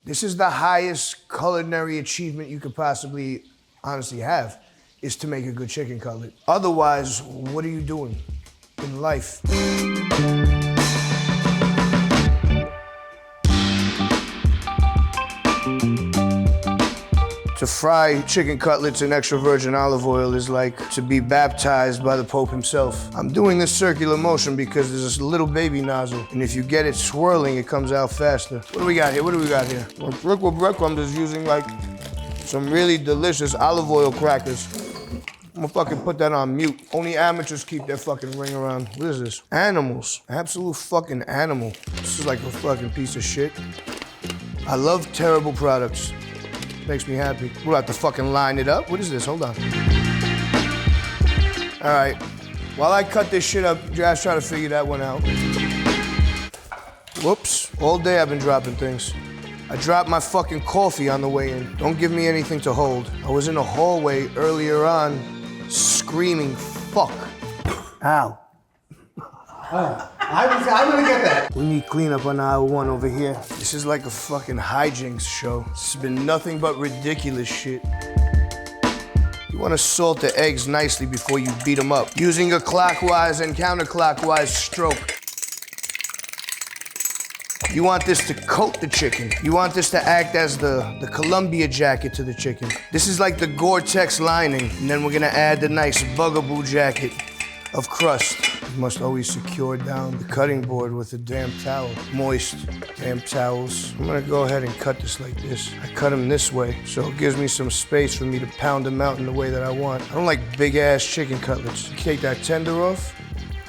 This is the highest culinary achievement you could possibly honestly have, is to make a good chicken cutlet. Otherwise, what are you doing in life? To fry chicken cutlets in extra virgin olive oil is like to be baptized by the Pope himself. I'm doing this circular motion because there's this little baby nozzle, and if you get it swirling, it comes out faster. What do we got here? Well, Rick with Breadcrumbs is using like some really delicious olive oil crackers. I'm gonna fucking put that on mute. Only amateurs keep their fucking ring around. What is this? Animals. Absolute fucking animal. This is like a fucking piece of shit. I love terrible products. Makes me happy. We're about to fucking line it up. What is this? Hold on. All right. While I cut this shit up, Josh try to figure that one out. Whoops. All day I've been dropping things. I dropped my fucking coffee on the way in. Don't give me anything to hold. I was in the hallway earlier on screaming, fuck. Ow. Oh, I'm gonna get that. We need cleanup on aisle 1 over here. This is like a fucking hijinks show. This has been nothing but ridiculous shit. You wanna salt the eggs nicely before you beat them up, using a clockwise and counterclockwise stroke. You want this to coat the chicken. You want this to act as the Columbia jacket to the chicken. This is like the Gore-Tex lining, and then we're gonna add the nice bugaboo jacket of crust. You must always secure down the cutting board with a damn towel. Moist damn towels. I'm gonna go ahead and cut this like this. I cut them this way, so it gives me some space for me to pound them out in the way that I want. I don't like big ass chicken cutlets. You take that tender off,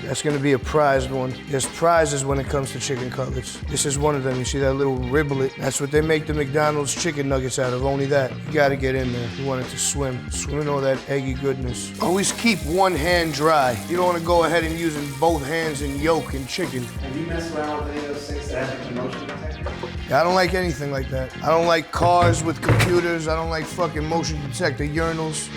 that's gonna be a prized one. There's prizes when it comes to chicken cutlets. This is one of them. You see that little riblet? That's what they make the McDonald's chicken nuggets out of, only that. You gotta get in there. You want it to swim. Swim in all that eggy goodness. Always keep one hand dry. You don't wanna go ahead and using both hands in yolk and chicken. Have you messed around with any of those things that have a motion detector? I don't like anything like that. I don't like cars with computers. I don't like fucking motion detector urinals.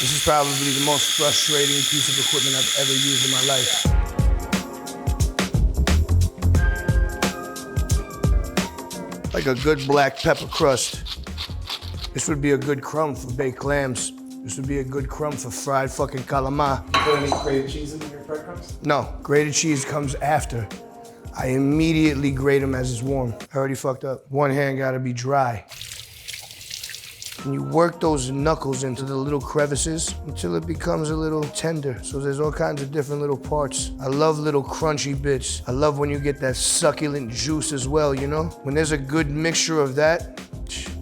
This is probably the most frustrating piece of equipment I've ever used in my life. Like a good black pepper crust. This would be a good crumb for baked clams. This would be a good crumb for fried fucking calamari. You put any grated cheese in your breadcrumbs? No, grated cheese comes after. I immediately grate them as it's warm. I already fucked up. One hand gotta be dry. And you work those knuckles into the little crevices until it becomes a little tender. So there's all kinds of different little parts. I love little crunchy bits. I love when you get that succulent juice as well, you know? When there's a good mixture of that,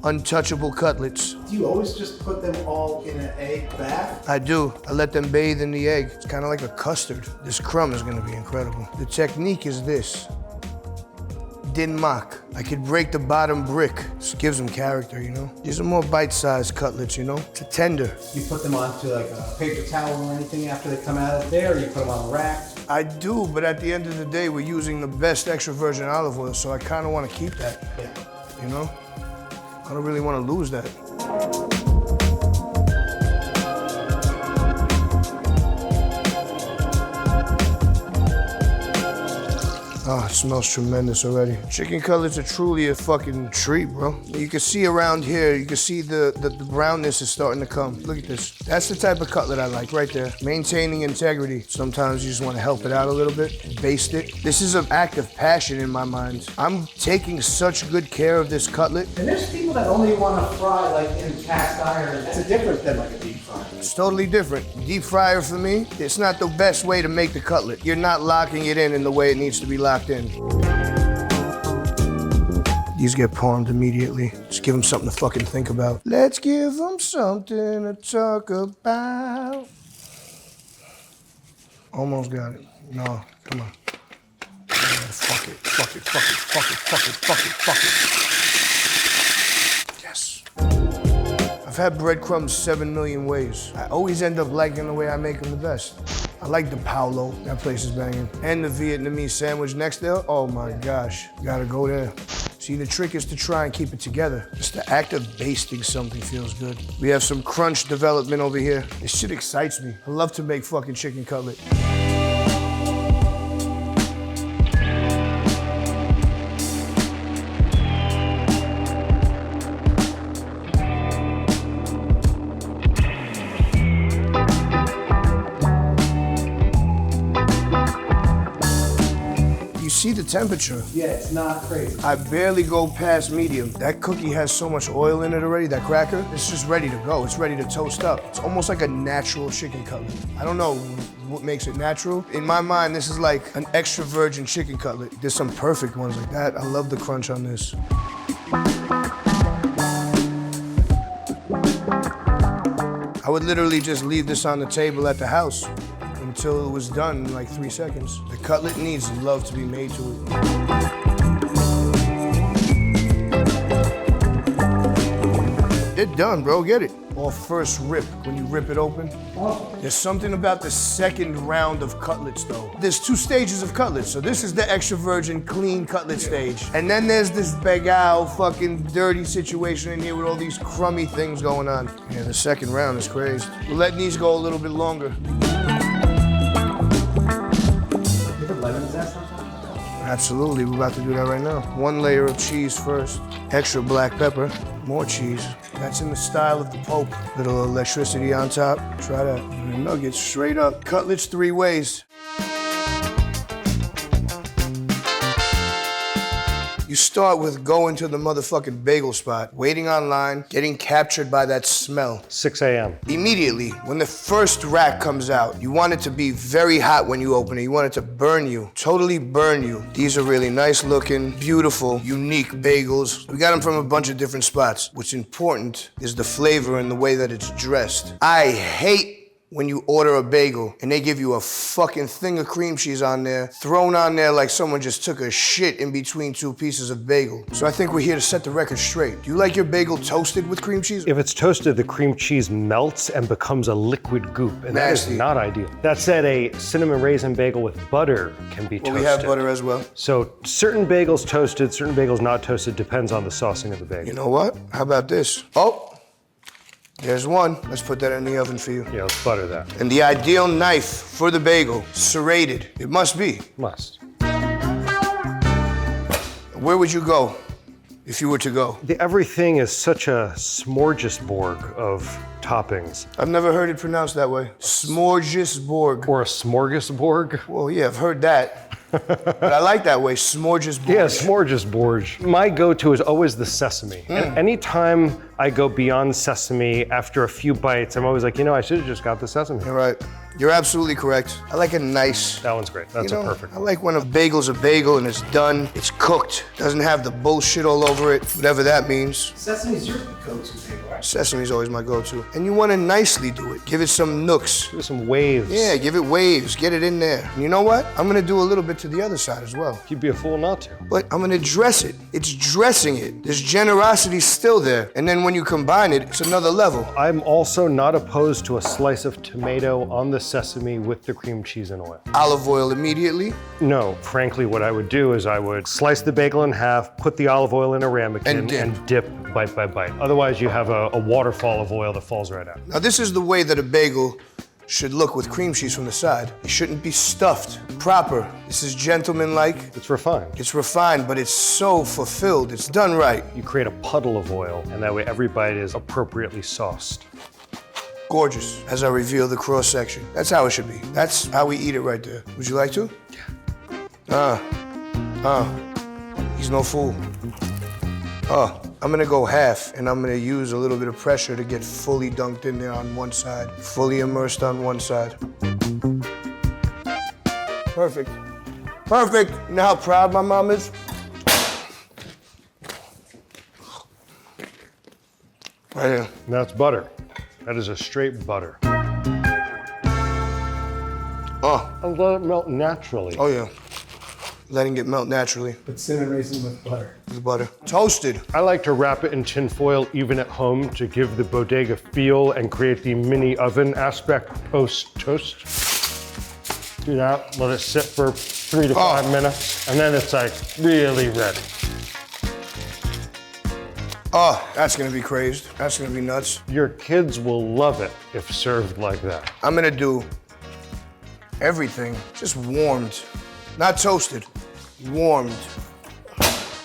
untouchable cutlets. Do you always just put them all in an egg bath? I do. I let them bathe in the egg. It's kind of like a custard. This crumb is gonna be incredible. The technique is this. Dinmak. I could break the bottom brick. Just gives them character, you know? These are more bite-sized cutlets, you know? It's a tender. You put them onto like a paper towel or anything after they come out of there, or you put them on a rack? I do, but at the end of the day, we're using the best extra virgin olive oil, so I kind of want to keep that, Yeah. you know? I don't really want to lose that. Oh, it smells tremendous already. Chicken cutlets are truly a fucking treat, bro. You can see around here, you can see the brownness is starting to come. Look at this. That's the type of cutlet I like right there. Maintaining integrity. Sometimes you just want to help it out a little bit, baste it. This is an act of passion in my mind. I'm taking such good care of this cutlet. And there's people that only want to fry like in cast iron. It's different than like a deep fryer. It's totally different. Deep fryer for me, it's not the best way to make the cutlet. You're not locking it in the way it needs to be locked in. These get parmed immediately. Just give them something to fucking think about. Let's give them something to talk about. Almost got it. No, come on. Fuck it, fuck it, fuck it, fuck it, fuck it, fuck it, fuck it. Yes. I've had breadcrumbs 7 million ways. I always end up liking the way I make them the best. I like the Paulo, that place is banging. And the Vietnamese sandwich next there, oh my gosh, gotta go there. See, the trick is to try and keep it together. Just the act of basting something feels good. We have some crunch development over here. This shit excites me. I love to make fucking chicken cutlet. See the temperature. Yeah, it's not crazy. I barely go past medium. That cookie has so much oil in it already, that cracker, it's just ready to go. It's ready to toast up. It's almost like a natural chicken cutlet. I don't know what makes it natural. In my mind, this is like an extra virgin chicken cutlet. There's some perfect ones like that. I love the crunch on this. I would literally just leave this on the table at the house until it was done in like 3 seconds. The cutlet needs love to be made to it. It's done, bro, get it. Or first rip, when you rip it open. There's something about the second round of cutlets though. There's 2 stages of cutlets, so this is the extra virgin clean cutlet stage. And then there's this bagel fucking dirty situation in here with all these crummy things going on. Yeah, the second round is crazy. We'll let these go a little bit longer. Lemon zest on top? Absolutely, we're about to do that right now. 1 layer of cheese first, extra black pepper, more cheese. That's in the style of the Pope. Little electricity on top. Try that. And the nuggets straight up. Cutlets 3 ways. You start with going to the motherfucking bagel spot, waiting online, getting captured by that smell. 6 a.m. Immediately, when the first rack comes out, you want it to be very hot when you open it. You want it to burn you, totally burn you. These are really nice looking, beautiful, unique bagels. We got them from a bunch of different spots. What's important is the flavor and the way that it's dressed. I hate when you order a bagel and they give you a fucking thing of cream cheese on there, thrown on there like someone just took a shit in between 2 pieces of bagel. So I think we're here to set the record straight. Do you like your bagel toasted with cream cheese? If it's toasted, the cream cheese melts and becomes a liquid goop, and that is Nasty. not ideal. That said, a cinnamon raisin bagel with butter can be toasted. Well, we have butter as well. So certain bagels toasted, certain bagels not toasted, depends on the saucing of the bagel. You know what? How about this? Oh, there's one. Let's put that in the oven for you. Yeah, let's butter that. And the ideal knife for the bagel, serrated. It must be. Must. Where would you go if you were to go? Everything is such a smorgasbord of toppings. I've never heard it pronounced that way. Smorgasbord. Or a smorgasbord. Well, yeah, I've heard that. But I like that way, smorgasbord. Yeah, smorgasbord. My go-to is always the sesame. And anytime I go beyond sesame after a few bites, I'm always like, you know, I should have just got the sesame. You're right. You're absolutely correct. I like a nice. That one's great. That's a perfect I one. like when a bagel's a bagel and it's done, it's cooked, doesn't have the bullshit all over it, whatever that means. Sesame's your go-to bagel, right? Sesame's always my go-to. And you want to nicely do it. Give it some nooks. Give it some waves. Yeah, give it waves. Get it in there. And you know what? I'm going to do a little bit to the other side as well. You'd be a fool not to. But I'm going to dress it. It's dressing it. There's generosity still there. And then when you combine it, it's another level. I'm also not opposed to a slice of tomato on the sesame with the cream cheese and oil. Olive oil immediately. No, frankly, what I would do is I would slice the bagel in half, put the olive oil in a ramekin, and dip bite by bite. Otherwise, you have a waterfall of oil that falls right out. Now, this is the way that a bagel should look with cream cheese from the side. It shouldn't be stuffed. Proper. This is gentlemanlike. It's refined. It's refined, but it's so fulfilled. It's done right. You create a puddle of oil, and that way every bite is appropriately sauced. Gorgeous, as I reveal the cross section. That's how it should be. That's how we eat it right there. Would you like to? Yeah. He's no fool. I'm gonna go half, and I'm gonna use a little bit of pressure to get fully dunked in there on one side, fully immersed on one side. Perfect. Perfect. You know how proud my mom is? Right here. And that's butter. That is a straight butter. And let it melt naturally. Oh yeah. Letting it melt naturally. But cinnamon raisin with butter. With butter. Toasted. I like to wrap it in tin foil even at home to give the bodega feel and create the mini oven aspect post-toast. Do that, let it sit for 3 to 5 minutes, and then it's like really ready. Oh, that's gonna be crazed. That's gonna be nuts. Your kids will love it if served like that. I'm gonna do everything just warmed, not toasted, warmed.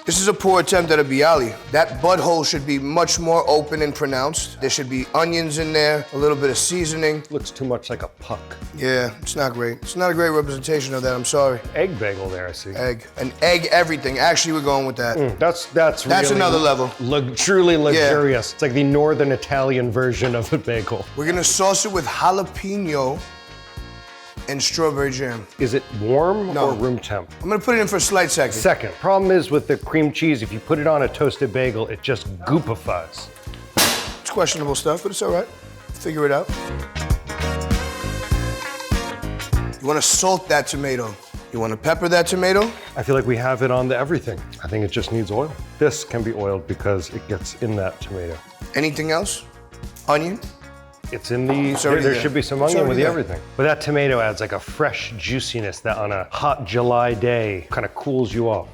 This is a poor attempt at a bialy. That butthole should be much more open and pronounced. There should be onions in there, a little bit of seasoning. Looks too much like a puck. Yeah, it's not great. It's not a great representation of that, I'm sorry. Egg bagel there, I see. Egg. An egg everything. Actually, we're going with that. That's really another level. Truly luxurious. It's like the northern Italian version of a bagel. We're gonna sauce it with jalapeno and strawberry jam. Is it warm No. or room temp? I'm gonna put it in for a slight second. Second, problem is with the cream cheese, if you put it on a toasted bagel, it just goopifies. It's questionable stuff, but it's all right. Figure it out. You wanna salt that tomato. You wanna pepper that tomato. I feel like we have it on the everything. I think it just needs oil. This can be oiled because it gets in that tomato. Anything else? Onion? It's in the, already there there. should be some It's onion with already the there. everything. But that tomato adds like a fresh juiciness that on a hot July day kind of cools you off.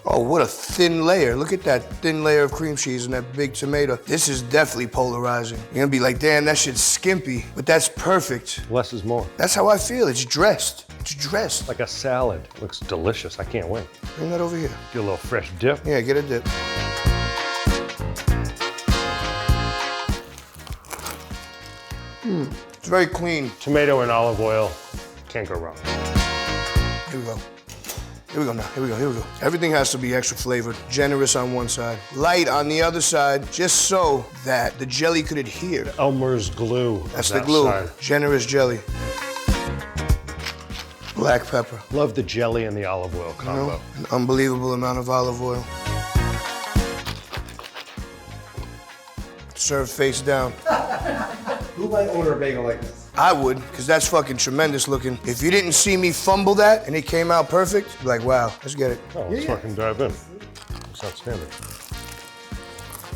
Oh, what a thin layer. Look at that thin layer of cream cheese and that big tomato. This is definitely polarizing. You're gonna be like, damn, that shit's skimpy, but that's perfect. Less is more. That's how I feel. It's dressed. It's dressed. Like a salad. Looks delicious. I can't wait. Bring that over here. Get a little fresh dip. Yeah, get a dip. It's very clean. Tomato and olive oil. Can't go wrong. Here we go. Here we go now. Here we go. Here we go. Everything has to be extra flavored. Generous on one side, light on the other side, just so that the jelly could adhere. Elmer's glue. That's on the glue. that side. Generous jelly. Black pepper. Love the jelly and the olive oil You combo. know, an unbelievable amount of olive oil. Served face down. Who might order a bagel like this? I would, because that's fucking tremendous looking. If you didn't see me fumble that and it came out perfect, you'd be like, wow, let's get it. Oh, let's fucking dive in. It's outstanding.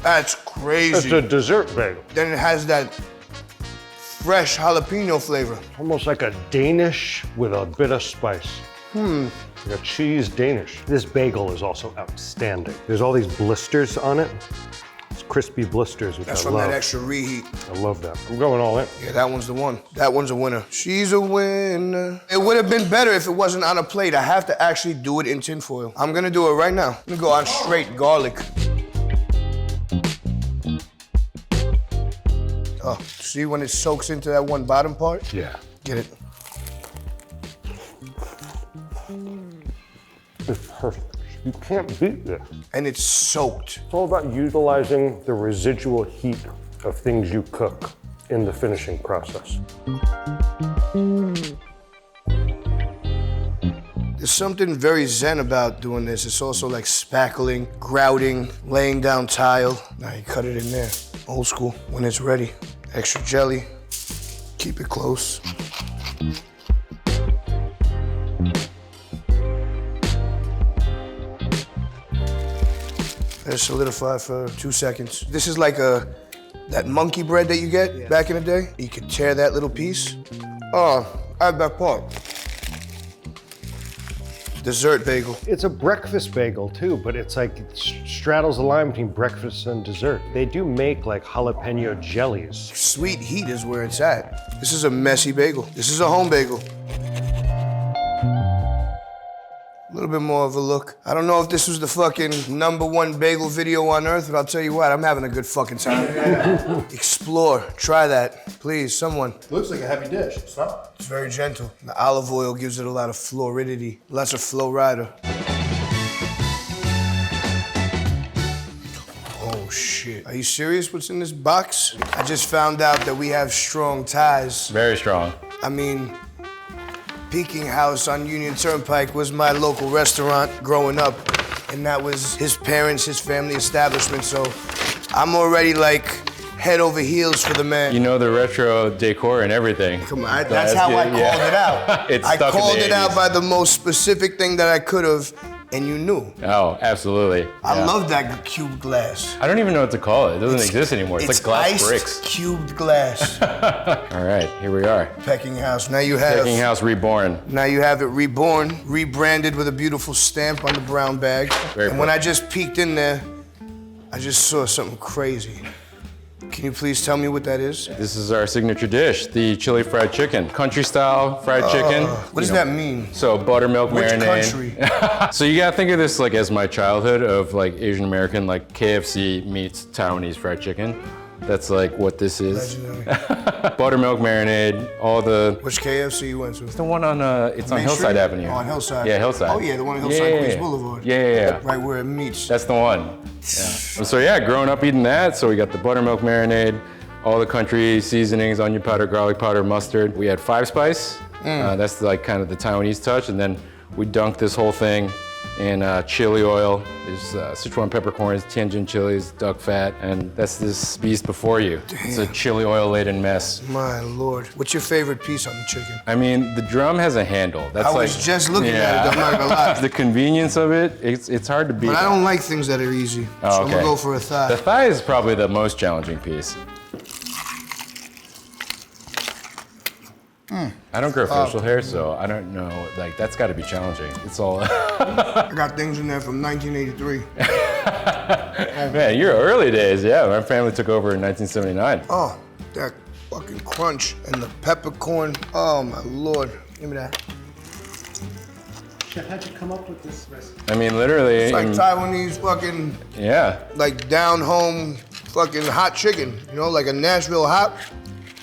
That's It's crazy. a dessert bagel. Then it has that fresh jalapeno flavor. Almost like a Danish with a bit of spice. Like a cheese Danish. This bagel is also outstanding. There's all these blisters on it. It's crispy blisters, which That's I from love. that extra reheat. I love that. I'm going all in. Yeah, that one's the one. That one's a winner. She's a winner. It would have been better if it wasn't on a plate. I have to actually do it in tinfoil. I'm gonna do it right now. I'm gonna go on straight garlic. Oh, see when it soaks into that one bottom part? Yeah. Get it. It's perfect. You can't beat this. And it's soaked. It's all about utilizing the residual heat of things you cook in the finishing process. There's something very zen about doing this. It's also like spackling, grouting, laying down tile. Now you cut it in there. Old school, when it's ready. Extra jelly, keep it close. Let it solidify for 2 seconds. This is like that monkey bread that you get back in the day. You could tear that little piece. Oh, I have that part. Dessert bagel. It's a breakfast bagel too, but it's like it straddles the line between breakfast and dessert. They do make like jalapeno jellies. Sweet heat is where it's at. This is a messy bagel. This is a home bagel. A little bit more of a look. I don't know if this was the fucking #1 bagel video on earth, but I'll tell you what, I'm having a good fucking time. Explore, try that, please, someone. Looks like a heavy dish. It's not. It's very gentle. The olive oil gives it a lot of floridity, lots of flow rider. Oh shit, are you serious what's in this box? I just found out that we have strong ties. Very strong. I mean, Peking House on Union Turnpike was my local restaurant growing up, and that was his parents, his family establishment, so I'm already like head over heels for the man. You know the retro decor and everything. Come on, that's how I good, called it out. It's I stuck in called the it out 80s. by the most specific thing that I could have, and you knew. Oh, absolutely. I Yeah. love that cubed glass. I don't even know what to call it. It doesn't exist anymore. It's like glass iced bricks. Cubed glass. All right, here we are. Peking House. Now you have. Peking House reborn. Now you have it reborn, rebranded with a beautiful stamp on the brown bag. Very and when cool. I just peeked in there, I just saw something crazy. Can you please tell me what that is? This is our signature dish, the chili fried chicken. Country style fried chicken. What does that mean? So buttermilk Which marinade. country? So you gotta think of this like as my childhood of like Asian American, like KFC meets Taiwanese fried chicken. That's like what this is. Legendary. Buttermilk marinade, all the. Which KFC you went to? The one on it's on Main Hillside Street? Avenue. Oh, on Hillside. Yeah, Hillside. Oh yeah, the one on Hillside Queens Boulevard. Yeah. Right where it meets. That's the one. Yeah. So yeah, growing up eating that, so we got the buttermilk marinade, all the country seasonings, onion powder, garlic powder, mustard. We had 5 spice. That's like kind of the Taiwanese touch, and then we dunked this whole thing in chili oil. There's Sichuan peppercorns, Tianjin chilies, duck fat, and that's this beast before you. Damn. It's a chili oil laden mess. My lord. What's your favorite piece on the chicken? I mean, the drum has a handle. That's I like, was just looking at it, I'm not gonna lie. The convenience of it, it's hard to beat. But I don't like things that are easy. Oh, so I'm okay. gonna go for a thigh. The thigh is probably the most challenging piece. I don't grow facial hair, so I don't know. Like, that's got to be challenging. It's all. I got things in there from 1983. Man, your early days, yeah. My family took over in 1979. Oh, that fucking crunch and the peppercorn. Oh my lord. Give me that. Chef, how'd you come up with this recipe? I mean, literally. It's like Taiwanese fucking, Yeah. like down home fucking hot chicken. You know, like a Nashville hot,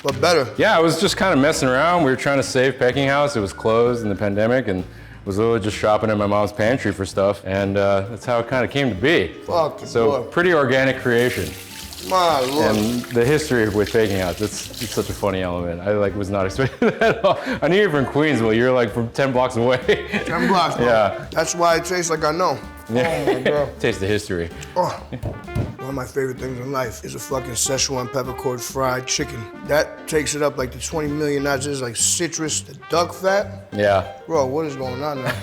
but better. Yeah, I was just kind of messing around. We were trying to save Peking House. It was closed in the pandemic, and was literally just shopping in my mom's pantry for stuff, and that's how it kind of came to be. Fuck the So Lord. pretty organic creation. My lord. And the history with Peking House, it's such a funny element. I like was not expecting that at all. I knew you were from Queens, but you're like from 10 blocks away. 10 blocks, bro. Yeah. That's why it tastes like I know. Oh my god. Taste the history. Oh, one of my favorite things in life is a fucking Szechuan peppercorn fried chicken. That takes it up like the 20 million notches, like citrus, the duck fat. Yeah. Bro, what is going on now?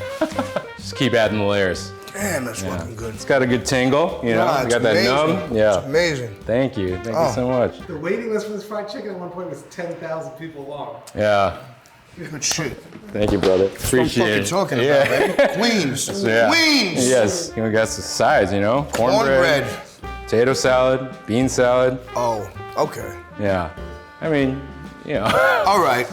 Just keep adding the layers. Damn, that's fucking good. It's got a good tingle, you know. Nah, You it's got that amazing. numb. Yeah. It's amazing. Thank you. Thank you so much. The waiting list for this fried chicken at one point was 10,000 people long. Yeah. Good shit. Thank you, brother. That's what I'm Appreciate fucking it. talking Yeah. about, man. Queens. Yeah. Queens. Yes. You know, got some sides, you know. Cornbread. Potato salad, bean salad. Oh, okay. Yeah. I mean, you know. All right.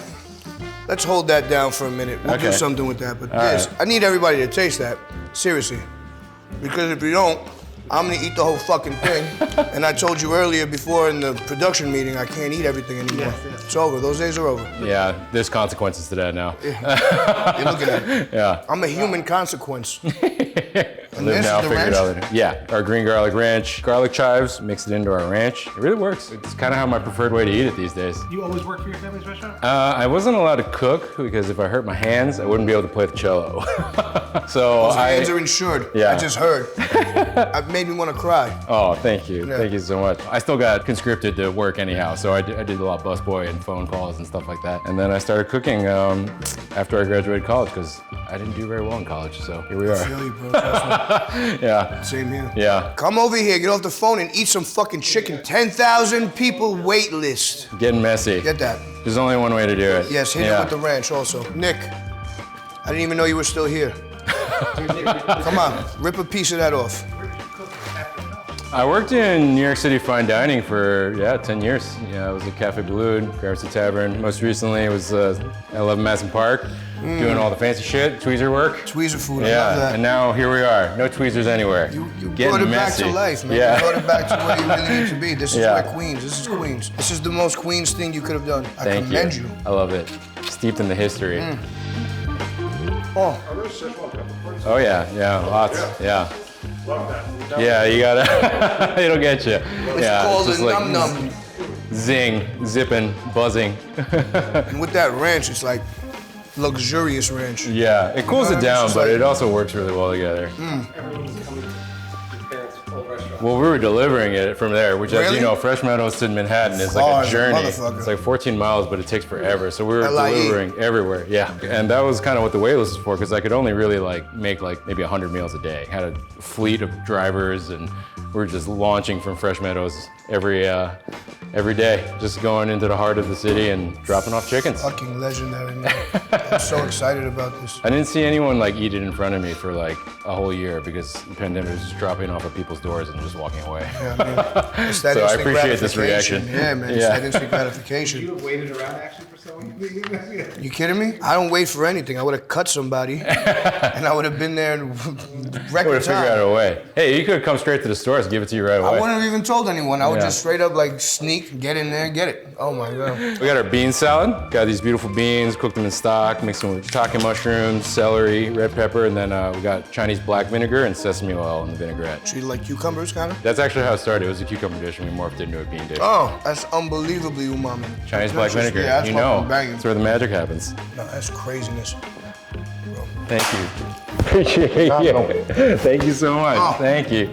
Let's hold that down for a minute. We'll do Okay. something with that. But All this, right. I need everybody to taste that. Seriously. Because if you don't, I'm gonna eat the whole fucking thing. And I told you earlier before in the production meeting, I can't eat everything anymore. Yes. It's over. Those days are over. Yeah, there's consequences to that now. You're looking at it. Yeah. I'm a human consequence. And Live this now, is the figure it ranch? out. Yeah, our green garlic ranch, garlic chives, mix it into our ranch. It really works. It's kind of how my preferred way to eat it these days. You always work for your family's restaurant? I wasn't allowed to cook because if I hurt my hands, I wouldn't be able to play the cello. So Those hands are insured. Yeah. I just heard. It made me want to cry. Oh, thank you. Yeah. Thank you so much. I still got conscripted to work anyhow, so I did a lot of busboy and phone calls and stuff like that. And then I started cooking after I graduated college because I didn't do very well in college, so here we I are. feel you, bro. Trust me. Yeah, Same here. yeah. Come over here, get off the phone and eat some fucking chicken. 10,000 people wait list. Getting messy. Get that. There's only one way to do it. Yes, hit it with the ranch also. Nick, I didn't even know you were still here. Come on, rip a piece of that off. I worked in New York City fine dining for 10 years. Yeah, I was at Cafe Blue, Gramercy Tavern. Most recently, it was at 11 Madison Park, doing all the fancy shit, tweezer work. Tweezer food, I love Yeah, that. and now here we are. No tweezers anywhere. You Getting brought it messy. back to life, man. Yeah. You brought it back to where you really need to be. This is Yeah. like Queens. This is Queens. This is the most Queens thing you could have done. I Thank commend you. I love it. Steeped in the history. Oh, Oh yeah, lots. Yeah. Yeah, you gotta. It'll get you. it's called a num num. Zing, zipping, buzzing. And with that ranch, it's like luxurious ranch. Yeah, it cools it It's down, just but like- it also works really well together. Everyone's coming to your parents' old restaurant. Well, we were delivering it from there, which, as Really? you know, Fresh Meadows to Manhattan is like Far a as a journey. motherfucker. It's like 14 miles, but it takes forever. So we were LIE. delivering everywhere. Yeah, and that was kind of what the wait list was for, because I could only really make maybe 100 meals a day. Had a fleet of drivers, and we were just launching from Fresh Meadows every every day, just going into the heart of the city and dropping off chickens. Fucking legendary, man. I'm so excited about this. I didn't see anyone like eat it in front of me for like a whole year because the pandemic was just dropping off at people's doors and just walking away. Yeah, I mean, it's that So I instant appreciate this gratification. reaction. Yeah, man, it's that instant gratification. You have waited around actually for so long? You kidding me? I don't wait for anything. I would have cut somebody, and I would have been there in Would record have figured out time. a way. Hey, you could have come straight to the stores and give it to you right I away. wouldn't have even told anyone. I would Yeah. just straight up like sneak, get in there, get it. Oh my god. We got our bean salad. Got these beautiful beans, cooked them in stock, mixed them with shiitake mushrooms, celery, red pepper, and then we got Chinese black vinegar and sesame oil in the vinaigrette. Treated like cucumbers, kind of. That's actually how it started. It was a cucumber dish and we morphed it into a bean dish. Oh, that's unbelievably umami. Chinese black Delicious. vinegar. Yeah, that's You know, fucking banging. that's where the magic happens. No, that's craziness. Thank you. Appreciate it. Thank you so much. Oh. Thank you.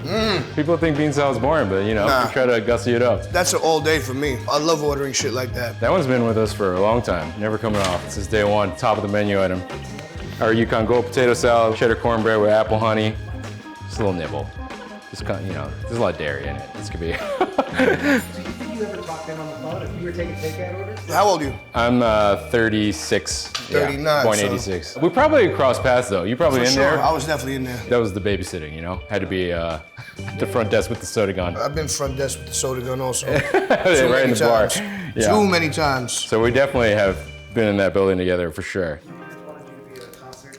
People think bean salad's boring, but you know, Nah. we try to gussy it up. That's an all day for me. I love ordering shit like that. That one's been with us for a long time, never coming off. Since day one, top of the menu item. Our Yukon Gold potato salad, cheddar cornbread with apple honey. Just a little nibble. Just kind of, you know, there's a lot of dairy in it. This could be. Did you ever talk to him on the phone if you were taking takeout orders? How old are you? I'm 36. 39, Yeah, born so- 86. We probably crossed paths though. You probably For in sure. there. I was definitely in there. That was the babysitting, you know? Had to be at the front desk with the soda gun. I've been front desk with the soda gun also. Right in the bar. times. Yeah. Too many times. So we definitely have been in that building together for sure. Wanted you to be at a concert.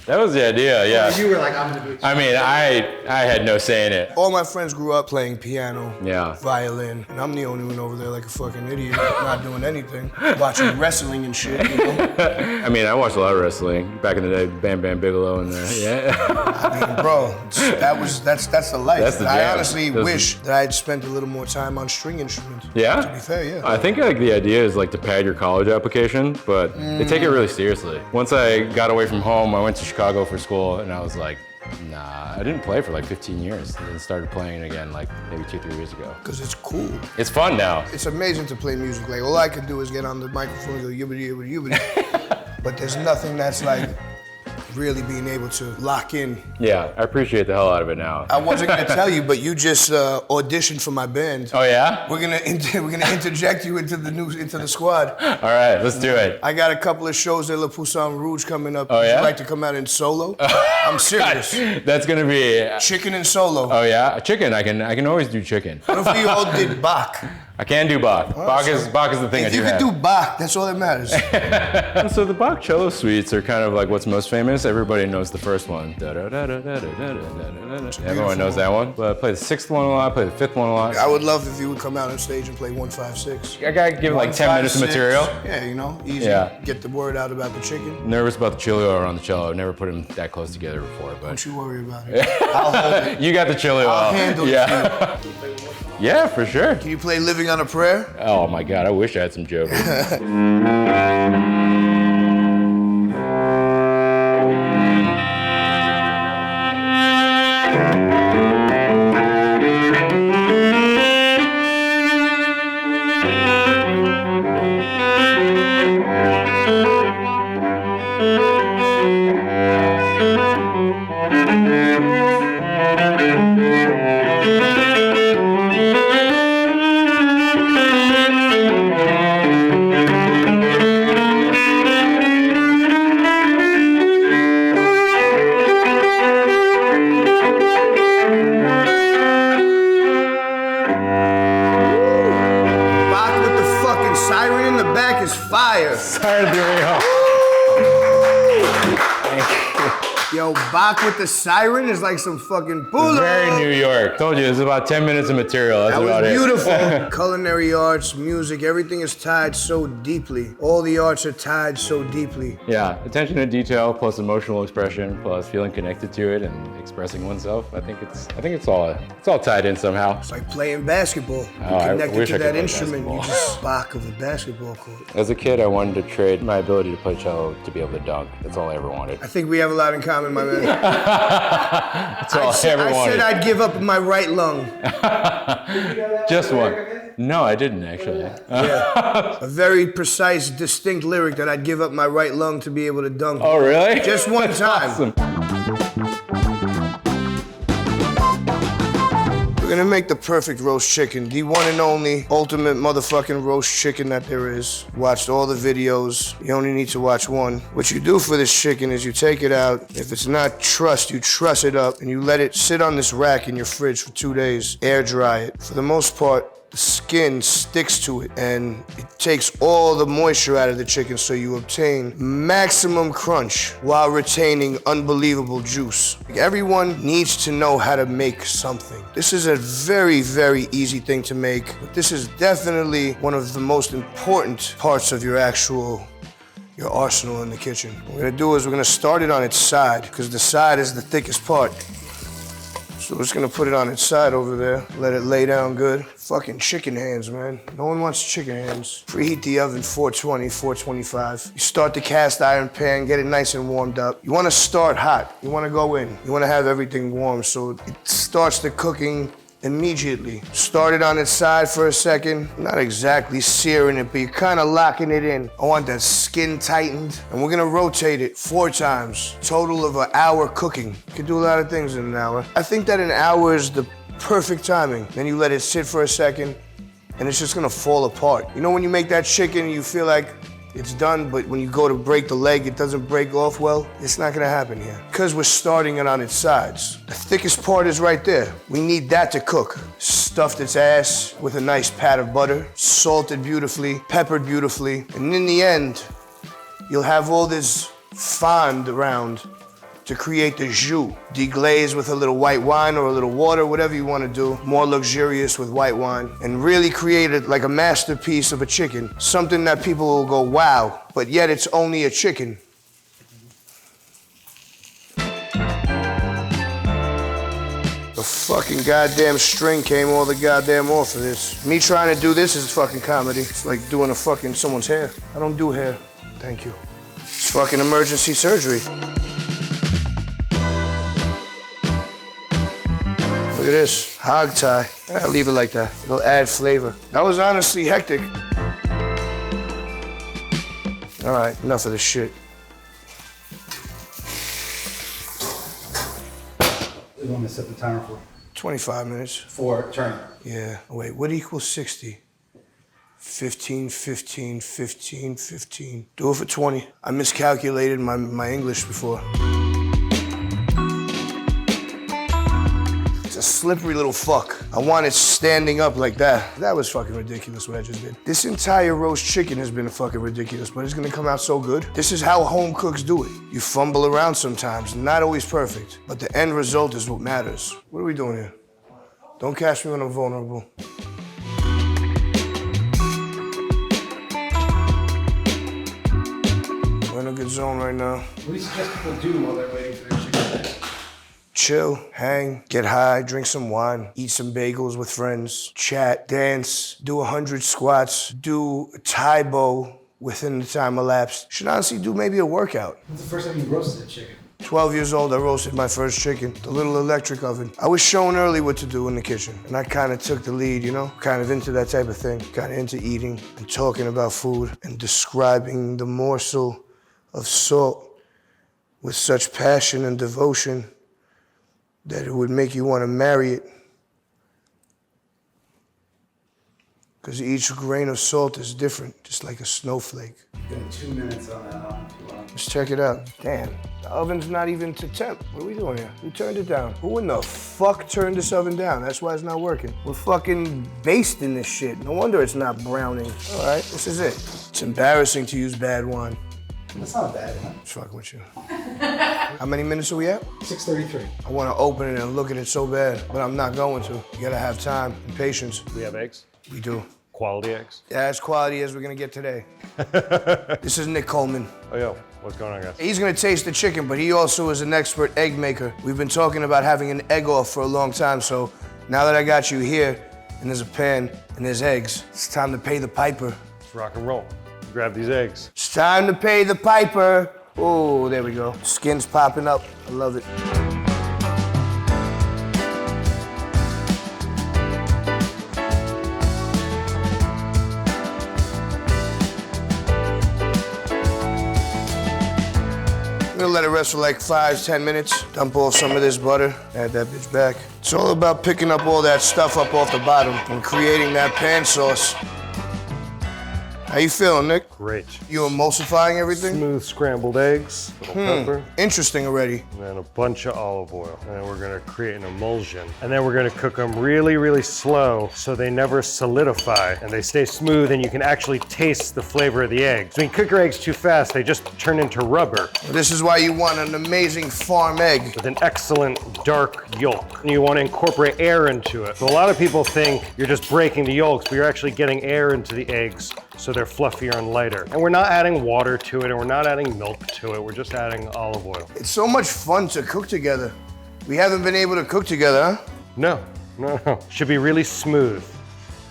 That was the idea, yeah. You were like, I'm gonna do it. I mean, I had no say in it. All my friends grew up playing piano, Yeah. violin, and I'm the only one over there like a fucking idiot, not doing anything, watching wrestling and shit, you know? I mean, I watched a lot of wrestling back in the day. Bam Bam Bigelow and yeah. I mean, bro, that's the life. That's the I jam. honestly Those- wish that I'd spent a little more time on string instruments. Yeah? To be fair, yeah. I think like the idea is like to pad your college application, but they take it really seriously. Once I got away from home, I went to Chicago for school, and I was like, nah, I didn't play for like 15 years, and then started playing again like maybe 2-3 years ago. Because it's cool. It's fun now. It's amazing to play music. Like, all I can do is get on the microphone and go yibbity yibbity yibbity. But there's nothing that's like really being able to lock in. Yeah, I appreciate the hell out of it now. I wasn't gonna tell you, but you just auditioned for my band. Oh yeah? We're gonna interject you into the squad. All right, let's do it. I got a couple of shows at Le Poussin Rouge coming up. Oh, Would yeah? you like to come out in solo? I'm serious. That's gonna be. Chicken and solo. Oh yeah, chicken. I can always do chicken. What if we all did Bach? I can do Bach. Bach is the thing I If do you could have. do Bach, that's all that matters. So the Bach cello suites are kind of like what's most famous. Everybody knows the first one. Everyone knows that one. But I play the sixth one a lot. I play the fifth one a lot. I would love if you would come out on stage and play 156. I gotta give it like 10 minutes of 156. material. Yeah, you know, easy. Yeah. Get the word out about the chicken. Nervous about the chili oil on the cello. I've never put them that close together before, but Don't you worry about it. I'll hold it. you got the chili oil. I'll handle it. Yeah. Yeah, for sure. Can you play Living on a Prayer? Oh my God, I wish I had some jokers. Bach with the fucking siren in the back is fire. Sorry to derail. Yo, Bach with the siren is like some fucking bull. Very New York. Told you, it's about 10 minutes of material. That's That about was it. beautiful. Culinary arts, music, everything is tied so deeply. All the arts are tied so deeply. Yeah, attention to detail plus emotional expression plus feeling connected to it and expressing oneself. I think it's all tied in somehow. It's like playing basketball. Oh, You're I connected wish to I could that play instrument. You basketball. just Bach of a basketball court. As a kid, I wanted to trade my ability to play cello to be able to dunk. That's all I ever wanted. I think we have a lot in common, my man. That's all I, ever I wanted. said I'd give up my right lung. Just one. No, I didn't actually. Yeah. A very precise, distinct lyric that I'd give up my right lung to be able to dunk. Oh, really? Just one That's time. awesome. gonna make the perfect roast chicken. The one and only ultimate motherfucking roast chicken that there is. Watched all the videos. You only need to watch one. What you do for this chicken is you take it out. If it's not trussed, you truss it up and you let it sit on this rack in your fridge for 2 days. Air dry it. For the most part, the skin sticks to it and it takes all the moisture out of the chicken so you obtain maximum crunch while retaining unbelievable juice. Everyone needs to know how to make something. This is a very, very easy thing to make, but this is definitely one of the most important parts of your arsenal in the kitchen. What we're gonna do is we're gonna start it on its side because the side is the thickest part. So we're just gonna put it on its side over there, let it lay down good. Fucking chicken hands, man. No one wants chicken hands. Preheat the oven 420, 425. You start the cast iron pan, get it nice and warmed up. You wanna start hot. You wanna go in. You wanna have everything warm so it starts the cooking immediately. Start it on its side for a second. Not exactly searing it, but you're kind of locking it in. I want that skin tightened. And we're gonna rotate it 4 times. Total of an hour cooking. You can do a lot of things in an hour. I think that an hour is the perfect timing. Then you let it sit for a second and it's just gonna fall apart. You know when you make that chicken, you feel like it's done, but when you go to break the leg, it doesn't break off well. It's not gonna happen here because we're starting it on its sides. The thickest part is right there. We need that to cook. Stuffed its ass with a nice pat of butter, salted beautifully, peppered beautifully, and in the end, you'll have all this fond around to create the jus. Deglaze with a little white wine or a little water, whatever you want to do. More luxurious with white wine. And really create it like a masterpiece of a chicken. Something that people will go, wow, but yet it's only a chicken. The fucking goddamn string came all the goddamn off of this. Me trying to do this is fucking comedy. It's like doing someone's hair. I don't do hair. Thank you. It's fucking emergency surgery. Look at this, hog tie. I'll leave it like that. It'll add flavor. That was honestly hectic. All right, enough of this shit. What do you want me to set the timer for? 25 minutes. For turn. Yeah, wait, what equals 60? 15, 15, 15, 15. Do it for 20. I miscalculated my English before. A slippery little fuck. I want it standing up like that. That was fucking ridiculous what I just did. This entire roast chicken has been fucking ridiculous, but it's gonna come out so good. This is how home cooks do it. You fumble around sometimes, not always perfect, but the end result is what matters. What are we doing here? Don't catch me when I'm vulnerable. We're in a good zone right now. What do you suggest people do while they're waiting for their chicken? Chill, hang, get high, drink some wine, eat some bagels with friends, chat, dance, do 100 squats, do a Thai bow within the time elapsed. Should honestly do maybe a workout. When's the first time you roasted a chicken? 12 years old, I roasted my first chicken, the little electric oven. I was shown early what to do in the kitchen, and I kind of took the lead, you know? Kind of into that type of thing, kind of into eating and talking about food and describing the morsel of salt with such passion and devotion that it would make you want to marry it. Because each grain of salt is different, just like a snowflake. Been 2 minutes on that. Let's check it out. Damn, the oven's not even to temp. What are we doing here? Who turned it down? Who in the fuck turned this oven down? That's why it's not working. We're fucking basting this shit. No wonder it's not browning. All right, this is it. It's embarrassing to use bad wine. That's not bad, huh? Just fucking with you. How many minutes are we at? 6:33. I want to open it and look at it so bad, but I'm not going to. You gotta have time and patience. We have eggs? We do. Quality eggs? Yeah, as quality as we're gonna get today. This is Nick Coleman. Oh, yo, what's going on, guys? He's gonna taste the chicken, but he also is an expert egg maker. We've been talking about having an egg off for a long time, so now that I got you here, and there's a pan, and there's eggs, it's time to pay the piper. Let's rock and roll. Grab these eggs. It's time to pay the piper. Oh, there we go. Skin's popping up. I love it. I'm gonna Gonna let it rest for like 5-10 minutes. Dump off some of this butter, add that bitch back. It's all about picking up all that stuff up off the bottom and creating that pan sauce. How you feeling, Nick? Great. You emulsifying everything? Smooth scrambled eggs, little pepper, Interesting already. and then a bunch of olive oil. And then we're gonna create an emulsion. And then we're gonna cook them really, really slow so they never solidify and they stay smooth and you can actually taste the flavor of the eggs. When you cook your eggs too fast, they just turn into rubber This is why you want an amazing farm egg. with an excellent dark yolk. And you wanna incorporate air into it. So a lot of people think you're just breaking the yolks, but you're actually getting air into the eggs so they're fluffier and lighter. And we're not adding water to it and we're not adding milk to it, we're just adding olive oil. It's so much fun to cook together. We haven't been able to cook together, huh? No. Should be really smooth.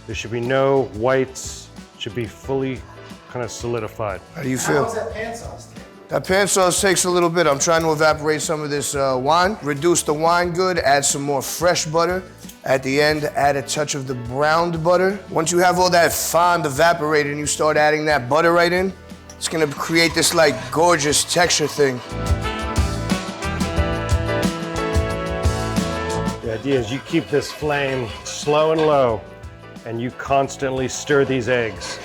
There should be no whites, should be fully kind of solidified. How do you How feel? was that pan sauce take? That pan sauce takes a little bit. I'm trying to evaporate some of this wine, reduce the wine good, add some more fresh butter. At the end, add a touch of the browned butter. Once you have all that fond evaporated and you start adding that butter right in, it's gonna create this like gorgeous texture thing. The idea is you keep this flame slow and low and you constantly stir these eggs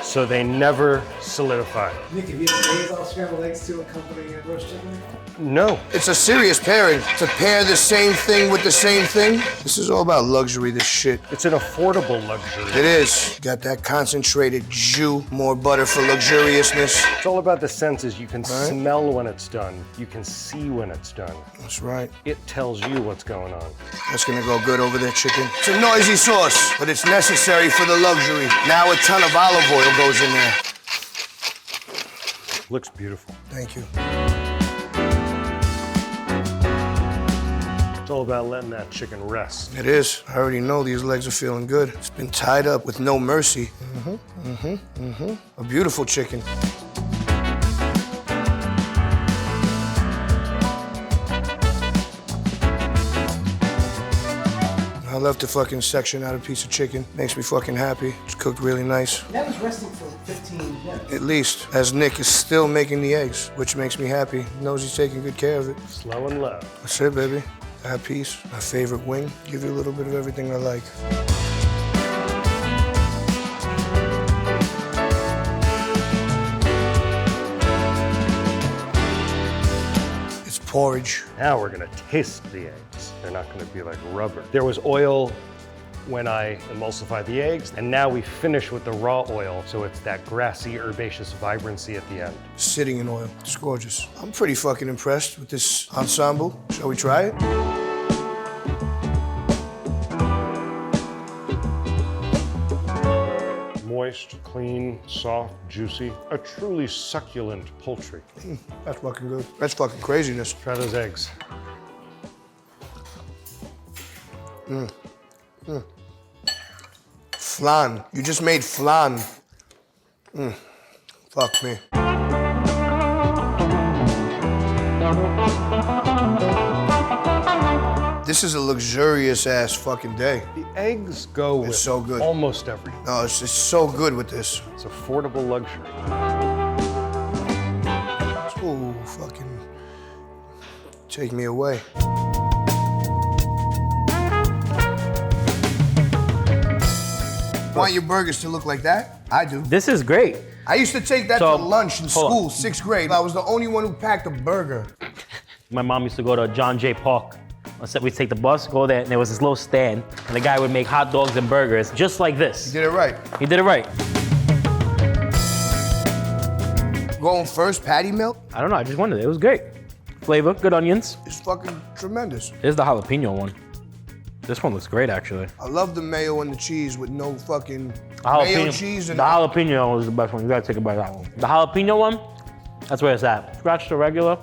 so they never solidify. Nick, have you ever made all scrambled eggs to accompany a roast chicken? No. It's a serious pairing. To pair the same thing with the same thing, this is all about luxury, this shit. It's an affordable luxury. It is. Got that concentrated jus, more butter for luxuriousness. It's all about the senses. You can smell when it's done. You can see when it's done. That's right. It tells you what's going on. That's gonna go good over there, chicken. It's a noisy sauce, but it's necessary for the luxury. Now a ton of olive oil goes in there. Looks beautiful. Thank you. It's all about letting that chicken rest. It is. I already know these legs are feeling good. It's been tied up with no mercy. A beautiful chicken. I love to fucking section out a piece of chicken. Makes me fucking happy. It's cooked really nice. That was resting for 15 minutes. At least, as Nick is still making the eggs, which makes me happy. He knows he's taking good care of it. Slow and low. That's it, baby. That piece, my favorite wing. Give you a little bit of everything I like. It's porridge. Now we're gonna taste the eggs. They're not gonna be like rubber. There was oil when I emulsified the eggs, and now we finish with the raw oil, so it's that grassy, herbaceous vibrancy at the end. Sitting in oil. It's gorgeous. I'm pretty fucking impressed with this ensemble. Shall we try it? Moist, clean, soft, juicy, a truly succulent poultry. That's fucking good. That's fucking craziness. Try those eggs. Flan. You just made flan. Fuck me. This is a luxurious ass fucking day. The eggs go with so good. almost everything. No, it's so good with this. It's affordable luxury. Ooh, fucking take me away. Want your burgers to look like that? I do. This is great. I used to take that So, to lunch in hold school, on. 6th grade. I was the only one who packed a burger. My mom used to go to John Jay Park. We'd take the bus, go there, and there was this little stand, and the guy would make hot dogs and burgers just like this. Did it right. He did it right. Going first, patty melt I don't know, I just wondered. It was great. Flavor, good onions. is fucking tremendous. Here's the jalapeno one. This one looks great, actually. I love the mayo and the cheese with no fucking The jalapeno, mayo cheese and the jalapeno was the best one. You gotta take a bite of that one. The jalapeno one, that's where it's at. Scratch the regular,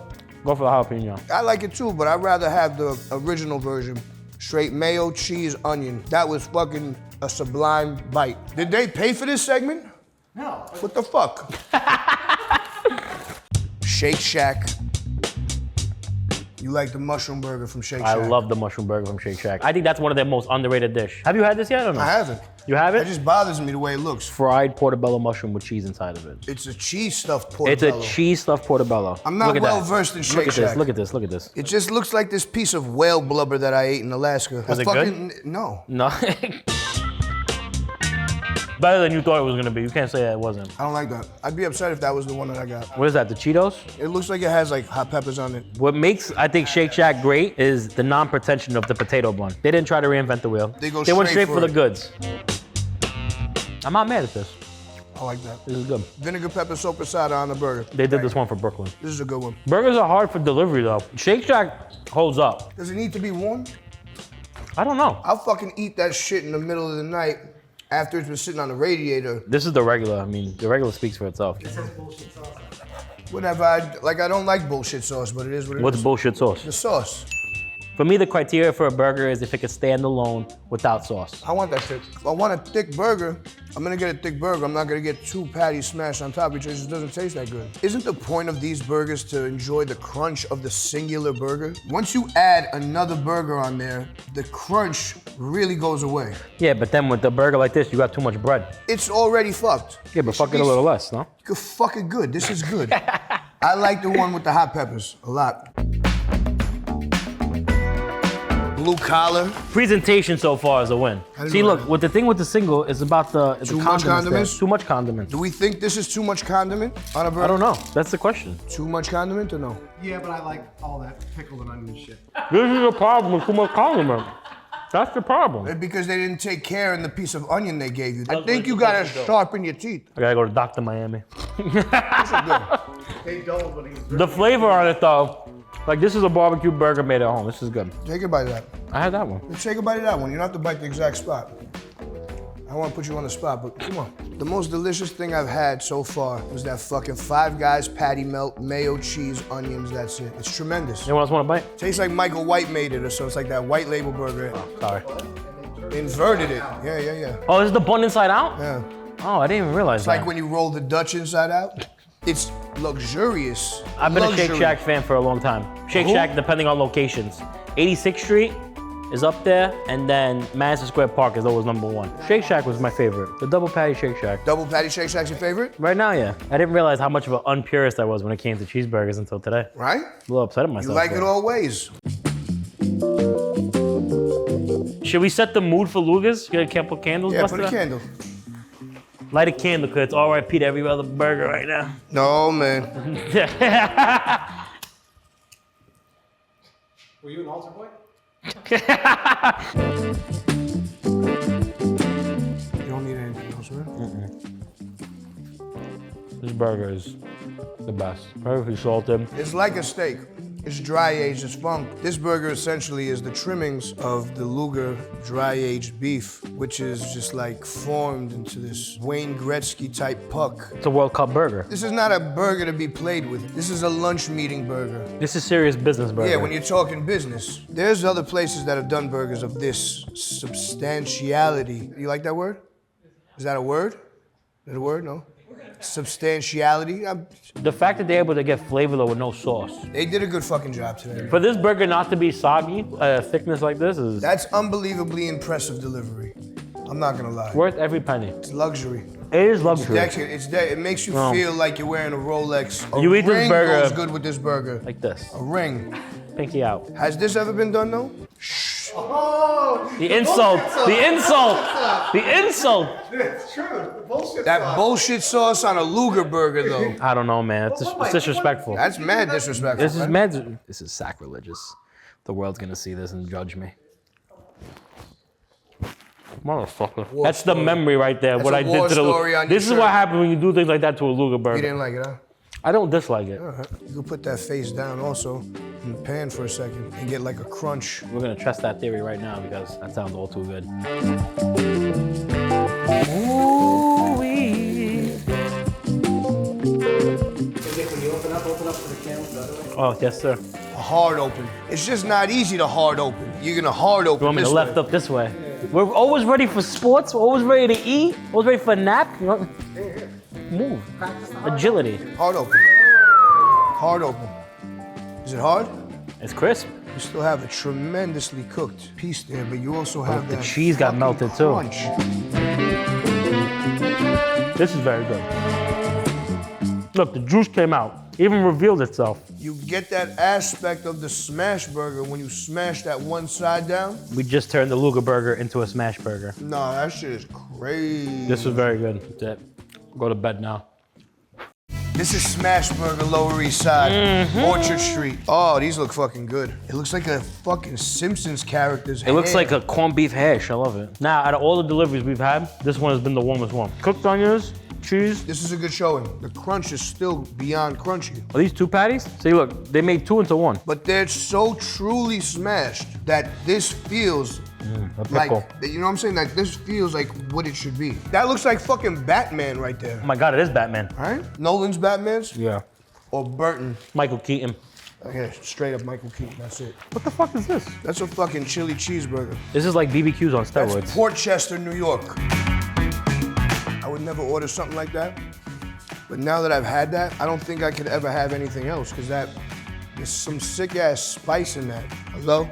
go for the jalapeno. I like it too, but I'd rather have the original version. Straight mayo, cheese, onion. That was fucking a sublime bite. Did they pay for this segment? No. What the fuck? Shake Shack. You like the mushroom burger from Shake Shack? I love the mushroom burger from Shake Shack. I think that's one of their most underrated dish. Have you had this yet or no? I haven't. You have It it? just bothers me the way it looks. Fried portobello mushroom with cheese inside of it. It's a cheese stuffed It's portobello. a cheese stuffed portobello. I'm not Look at well that. versed in Shake Look at this, Shack. look at this, look at this. It just looks like this piece of whale blubber that I ate in Alaska. Was it good? No. No. Better than you thought it was gonna be. You can't say that it wasn't. I don't like that. I'd be upset if that was the one that I got. What is that, the Cheetos? It looks like it has like hot peppers on it. What makes, I think, Shake Shack great is the non-pretension of the potato bun. They didn't try to reinvent the wheel. They go went straight straight for for the it. goods. I'm not mad at this. I like that. This is good. Vinegar pepper soap asada on the burger. They did this one for Brooklyn. This is a good one. Burgers are hard for delivery though. Shake Shack holds up. Does it need to be warm? I don't know. I'll fucking eat that shit in the middle of the night after it's been sitting on the radiator. This is the regular. I mean, the regular speaks for itself. Whatever. I don't like bullshit sauce, but it is what it is. What's bullshit sauce? The sauce. For me, the criteria for a burger is if it could stand alone without sauce. I want that shit. If I want a thick burger, I'm gonna get a thick burger. I'm not gonna get 2 patties smashed on top of each other. It just doesn't taste that good. Isn't the point of these burgers to enjoy the crunch of the singular burger? Once you add another burger on there, the crunch really goes away. Yeah, but then with the burger like this, you got too much bread. It's already fucked. Yeah, but fuck it a little less, no? Good, fuck it good. This is good. I like the one with the hot peppers a lot. Blue collar. Presentation so far is a win. didn't See, know look, that. what the thing with the single is about the Too much condiments there. condiments? Too much condiments. Do we think this is too much condiment on a burger? I don't know. That's the question. Too much condiment or no? Yeah, but I like all that pickled and onion shit. This is the problem with too much condiment. That's the problem. Because they didn't take care in the piece of onion they gave you. I think you gotta sharpen your teeth. I gotta go to Dr. Miami. They don't, but he was The flavor on it though, like this is a barbecue burger made at home. This is good. Take a bite of that. I had that one. Let's take a bite of that one. You don't have to bite the exact spot. I don't want to put you on the spot, but come on. The most delicious thing I've had so far was that fucking Five Guys patty melt, mayo, cheese, onions, that's it. It's tremendous. Anyone else want a bite? Tastes like Michael White made it or so. It's like that white label burger. Sorry. Inverted it. Yeah. Oh, is the bun inside out? Yeah. Oh, I didn't even realize It's that. like when you roll the Dutch inside out. It's luxurious. I've been a Luxury. Shake Shack fan for a long time. Shake Shack, depending on locations. 86th Street is up there, and then Madison Square Park is always #1. Shake Shack was my favorite. The double patty Shake Shack. Double patty Shake Shack's your favorite? Right now, yeah. I didn't realize how much of an unpurist I was when it came to cheeseburgers until today. Right? A little upset at You myself. like it there. all ways. Should we set the mood for Lugas? Get a couple candles, Yeah, Buster? put a candle. Light a candle, because it's RIP to every other burger right now. No, man. Were you an altar boy? You don't need anything else, right? This burger is the best. Perfectly salted. It's like a steak. It's dry aged, it's funk. This burger essentially is the trimmings of the Luger dry aged beef, which is just like formed into this Wayne Gretzky type puck. It's a World Cup burger. This is not a burger to be played with. This is a lunch meeting burger. This is serious business burger. Yeah, when you're talking business. There's other places that have done burgers of this substantiality. You like that word? Is that a word? Is that a word? No? Substantiality. The fact that they're able to get flavor though with no sauce. They did a good fucking job today. For this burger not to be soggy, thickness like this is That's unbelievably impressive delivery. I'm not gonna lie. worth every penny. It's luxury. It is luxury. It makes you No. feel like you're wearing a Rolex. A You eat this ring burger- goes good with this burger. Like this. A ring. Pinky out. Has this ever been done though? The insult. The insult. The insult. It's true. The bullshit That sauce. bullshit sauce on a Luger burger though. I don't know, man. It's disrespectful. That's mad disrespectful. This is man. mad. This is sacrilegious. The world's gonna see this and judge me. Motherfucker. That's the story. memory right there. That's what a I did war to the. story on your This is shirt. what happens when you do things like that to a Luger You burger. didn't like it, huh? I don't dislike it. Alright. You can put that face down also in the pan for a second and get like a crunch. We're gonna test that theory right now because that sounds all too good. When you open up for the camera the other way. Oh, yes, sir. A hard open. It's just not easy to hard open. You're gonna hard open You want me this to left way. up this way? We're always ready for sports. We're always ready to eat. Always ready for a nap. You know? Move. Agility. Hard open. Hard open. Is it hard? It's crisp. You still have a tremendously cooked piece there, but you also have The that cheese got fucking melted too. crunch. This is very good. Look, the juice came out. Even revealed itself. You get that aspect of the smash burger when you smash that one side down. We just turned the Luger burger into a smash burger. No, that shit is crazy. This was very good. That's it. Go to bed now. This is Smash Burger, Lower East Side, Orchard Street. Oh, these look fucking good. It looks like a fucking Simpsons character's It looks like a corned beef hash. I love it. Now, out of all the deliveries we've had, this one has been the warmest one. Cooked onions, cheese. This is a good showing. The crunch is still beyond crunchy. Are these 2 patties? See, look, they made 2 into 1. But they're so truly smashed that this feels like, you know what I'm saying? Like this feels like what it should be. That looks like fucking Batman right there. Oh my God, it is Batman. Right? Nolan's Batman's? Yeah. Or Burton. Michael Keaton. Okay, straight up Michael Keaton, that's it. What the fuck is this? That's a fucking chili cheeseburger. This is like BBQs on steroids. That's Portchester, New York. I would never order something like that. But now that I've had that, I don't think I could ever have anything else because there's some sick ass spice in that. Hello?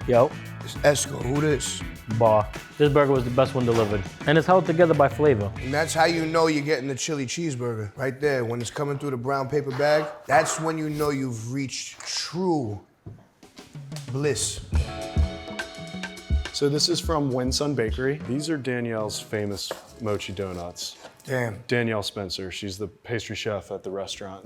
Yo. It's Esco, who this? Bar. This burger was the best one delivered. And it's held together by flavor. And that's how you know you're getting the chili cheeseburger. Right there, when it's coming through the brown paper bag, that's when you know you've reached true bliss. So this is from Winsun Bakery. These are Danielle's famous mochi donuts. Damn. Danielle Spencer, she's the pastry chef at the restaurant.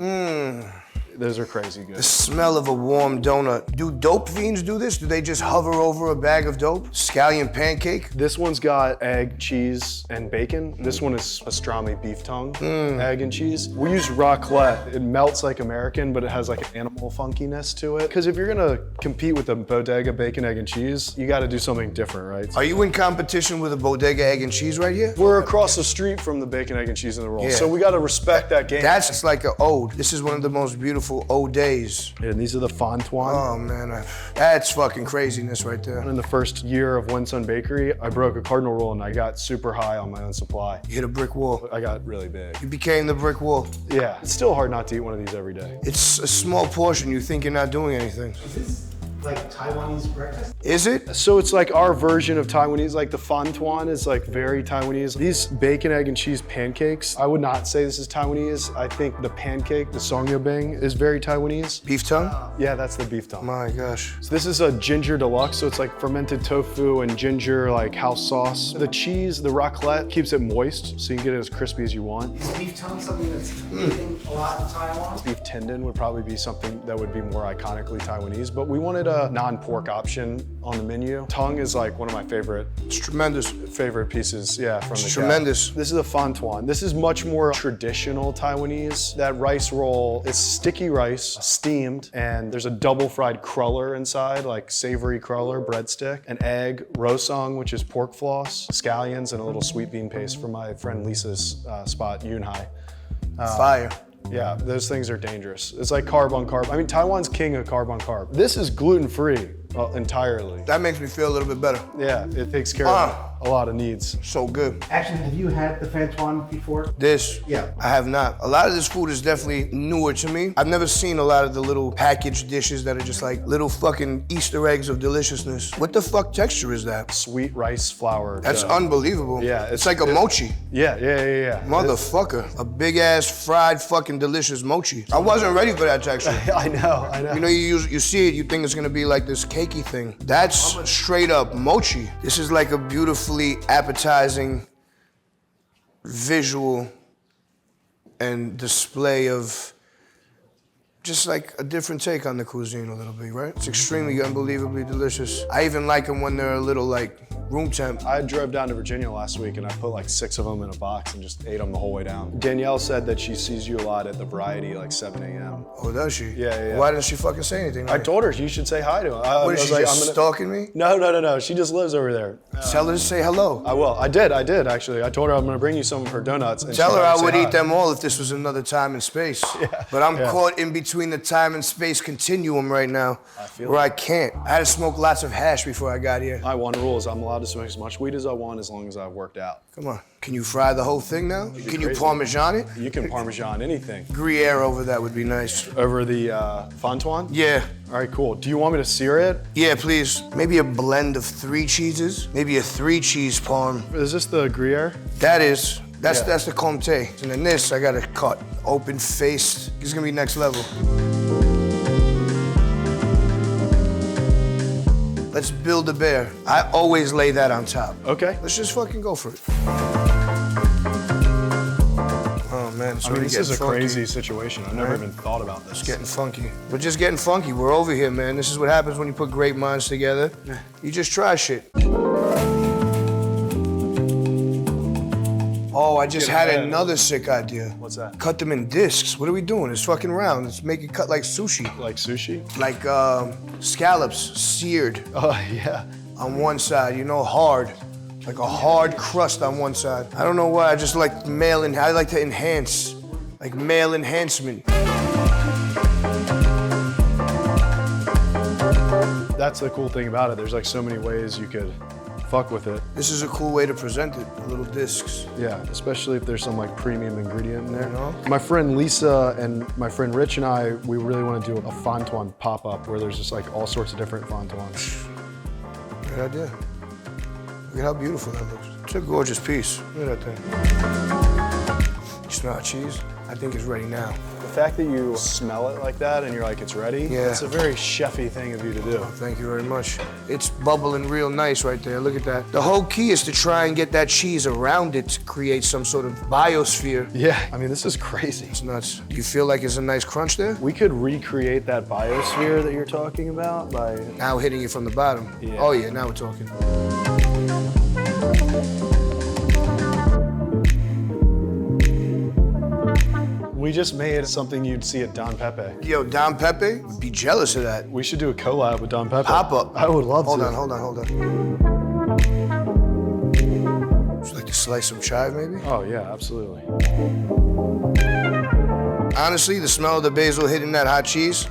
Those are crazy good. The smell of a warm donut. Do dope fiends do this? Do they just hover over a bag of dope? Scallion pancake? This one's got egg, cheese, and bacon. This one is pastrami beef tongue, egg and cheese. We use raclette. It melts like American, but it has like an animal funkiness to it. Because if you're gonna compete with a bodega bacon, egg, and cheese, you gotta do something different, right? Are you in competition with a bodega egg and cheese right here? We're across the street from the bacon, egg, and cheese in the roll, Yeah. so we gotta respect that game. That's like an ode. This is one of the most beautiful ode days. And these are the fontoine. Oh man, that's fucking craziness right there. In the first year of Winsun Bakery, I broke a cardinal rule and I got super high on my own supply. You hit a brick wall. I got really big. You became the brick wall. Yeah, it's still hard not to eat one of these every day. It's a small portion. You think you're not doing anything. Is this like Taiwanese breakfast? Is it? So it's like our version of Taiwanese, like the fontoine is like very Taiwanese. These bacon, egg, and cheese pancakes, I would not say this is Taiwanese. I think the pancake, the songyobeng, is very Taiwanese. Beef tongue? Yeah, that's the beef tongue. My gosh. So this is a ginger deluxe, so it's like fermented tofu and ginger, like house sauce. The cheese, the raclette, keeps it moist, so you can get it as crispy as you want. Is beef tongue something that's eaten a lot in Taiwan? Beef tendon would probably be something that would be more iconically Taiwanese, but we wanted a non-pork option on the menu. Tongue is like one of my favorite pieces, yeah, from the cow. Tremendous. This is a fontoine. This is much more traditional Taiwanese. That rice roll, it's sticky rice, steamed, and there's a double fried cruller inside, like savory cruller, breadstick, an egg, rosong, which is pork floss, scallions, and a little sweet bean paste from my friend Lisa's spot, Yunhai. Fire. Yeah, those things are dangerous. It's like carb on carb. I mean, Taiwan's king of carb on carb. This is gluten-free entirely. That makes me feel a little bit better. Yeah, it takes care of a lot of needs. So good. Actually, have you had the fontoine before? This? Yeah. I have not. A lot of this food is definitely newer to me. I've never seen a lot of the little packaged dishes that are just like little fucking Easter eggs of deliciousness. What the fuck texture is that? Sweet rice flour. That's dough. unbelievable. Yeah, It's like a mochi. Yeah. Motherfucker. A big ass fried fucking delicious mochi. I wasn't ready for that texture. I know. You know, you see it, you think it's gonna be like this cakey thing. That's straight up mochi. This is like a beautifully appetizing visual and display of just like a different take on the cuisine a little bit, right? It's extremely unbelievably delicious. I even like them when they're a little like room temp. I drove down to Virginia last week and I put like 6 of them in a box and just ate them the whole way down. Danielle said that she sees you a lot at the Variety, like 7 a.m. Oh, does she? Yeah. Why didn't she fucking say anything? I told her you should say hi to her. I What is was she like, just stalking me? No. She just lives over there. Tell her to say hello. I will. I did actually. I told her I'm gonna bring you some of her donuts. And Tell she her had I to say would hi. eat them all if this was another time and space. But I'm caught in between the time and space continuum right now where I can't. I had to smoke lots of hash before I got here. My one rule is I'm allowed to smoke as much weed as I want as long as I've worked out. Come on. Can you fry the whole thing now? Can you Parmesan it? You can Parmesan anything. Gruyere over that would be nice. Over the fontoine? Yeah. All right, cool. Do you want me to sear it? Yeah, please. Maybe a blend of 3 cheeses. Maybe a 3 cheese parm. Is this the Gruyere? That is That's the comte. And then this, I gotta cut. Open faced. This is gonna be next level. Let's build a bear. I always lay that on top. Okay. Let's just fucking go for it. Oh man, it's I mean, already this is a getting funky. crazy situation. I've never even thought about this. It's getting funky. We're just getting funky. We're over here, man. This is what happens when you put great minds together. You just try shit. Oh, I just had another sick idea. What's that? Cut them in discs. What are we doing? It's fucking round. Let's make it cut like sushi. Like sushi? Like scallops, seared Oh, yeah. on one side, you know, hard. Like a hard crust on one side. I don't know why, I just like I like to enhance. Like male enhancement. That's the cool thing about it. There's like so many ways you could fuck with it. This is a cool way to present it, little discs. Yeah, especially if there's some like premium ingredient in there. You know? My friend Lisa and my friend Rich and I, we really want to do a fondant pop-up where there's just like all sorts of different fondants. Good idea. Look at how beautiful that looks. It's a gorgeous piece. Look at that thing. You smell that cheese? I think it's ready now. The fact that you smell it like that and you're like, it's ready, Yeah. it's a very chefy thing of you to do. Thank you very much. It's bubbling real nice right there. Look at that. The whole key is to try and get that cheese around it to create some sort of biosphere. Yeah, I mean, this is crazy. It's nuts. Do you feel like it's a nice crunch there? We could recreate that biosphere that you're talking about by... Now hitting it from the bottom. Yeah. Oh yeah, now we're talking. We just made something you'd see at Don Pepe. Yo, Don Pepe would be jealous of that. We should do a collab with Don Pepe. Pop up. I would love Hold to. on. Would you like to slice some chive maybe? Oh yeah, absolutely. Honestly, the smell of the basil hitting that hot cheese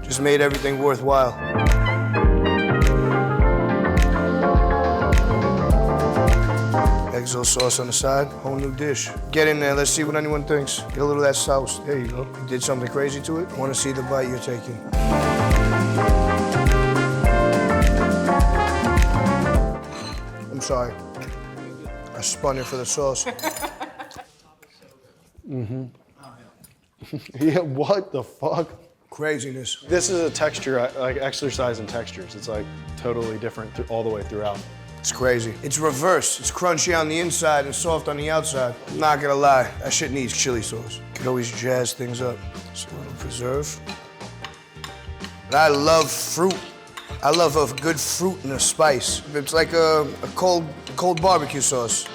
just made everything worthwhile. Exo sauce on the side, whole new dish. Get in there, let's see what anyone thinks. Get a little of that sauce. There you go. You did something crazy to it? Want to see the bite you're taking. I'm sorry. I spun it for the sauce. Yeah, what the fuck? Craziness. This is a texture, like exercise in textures. It's like totally different all the way throughout. It's crazy. It's reversed. It's crunchy on the inside and soft on the outside. I'm not gonna lie, that shit needs chili sauce. Could always jazz things up. So a little preserve. But I love fruit. I love a good fruit and a spice. It's like a cold barbecue sauce.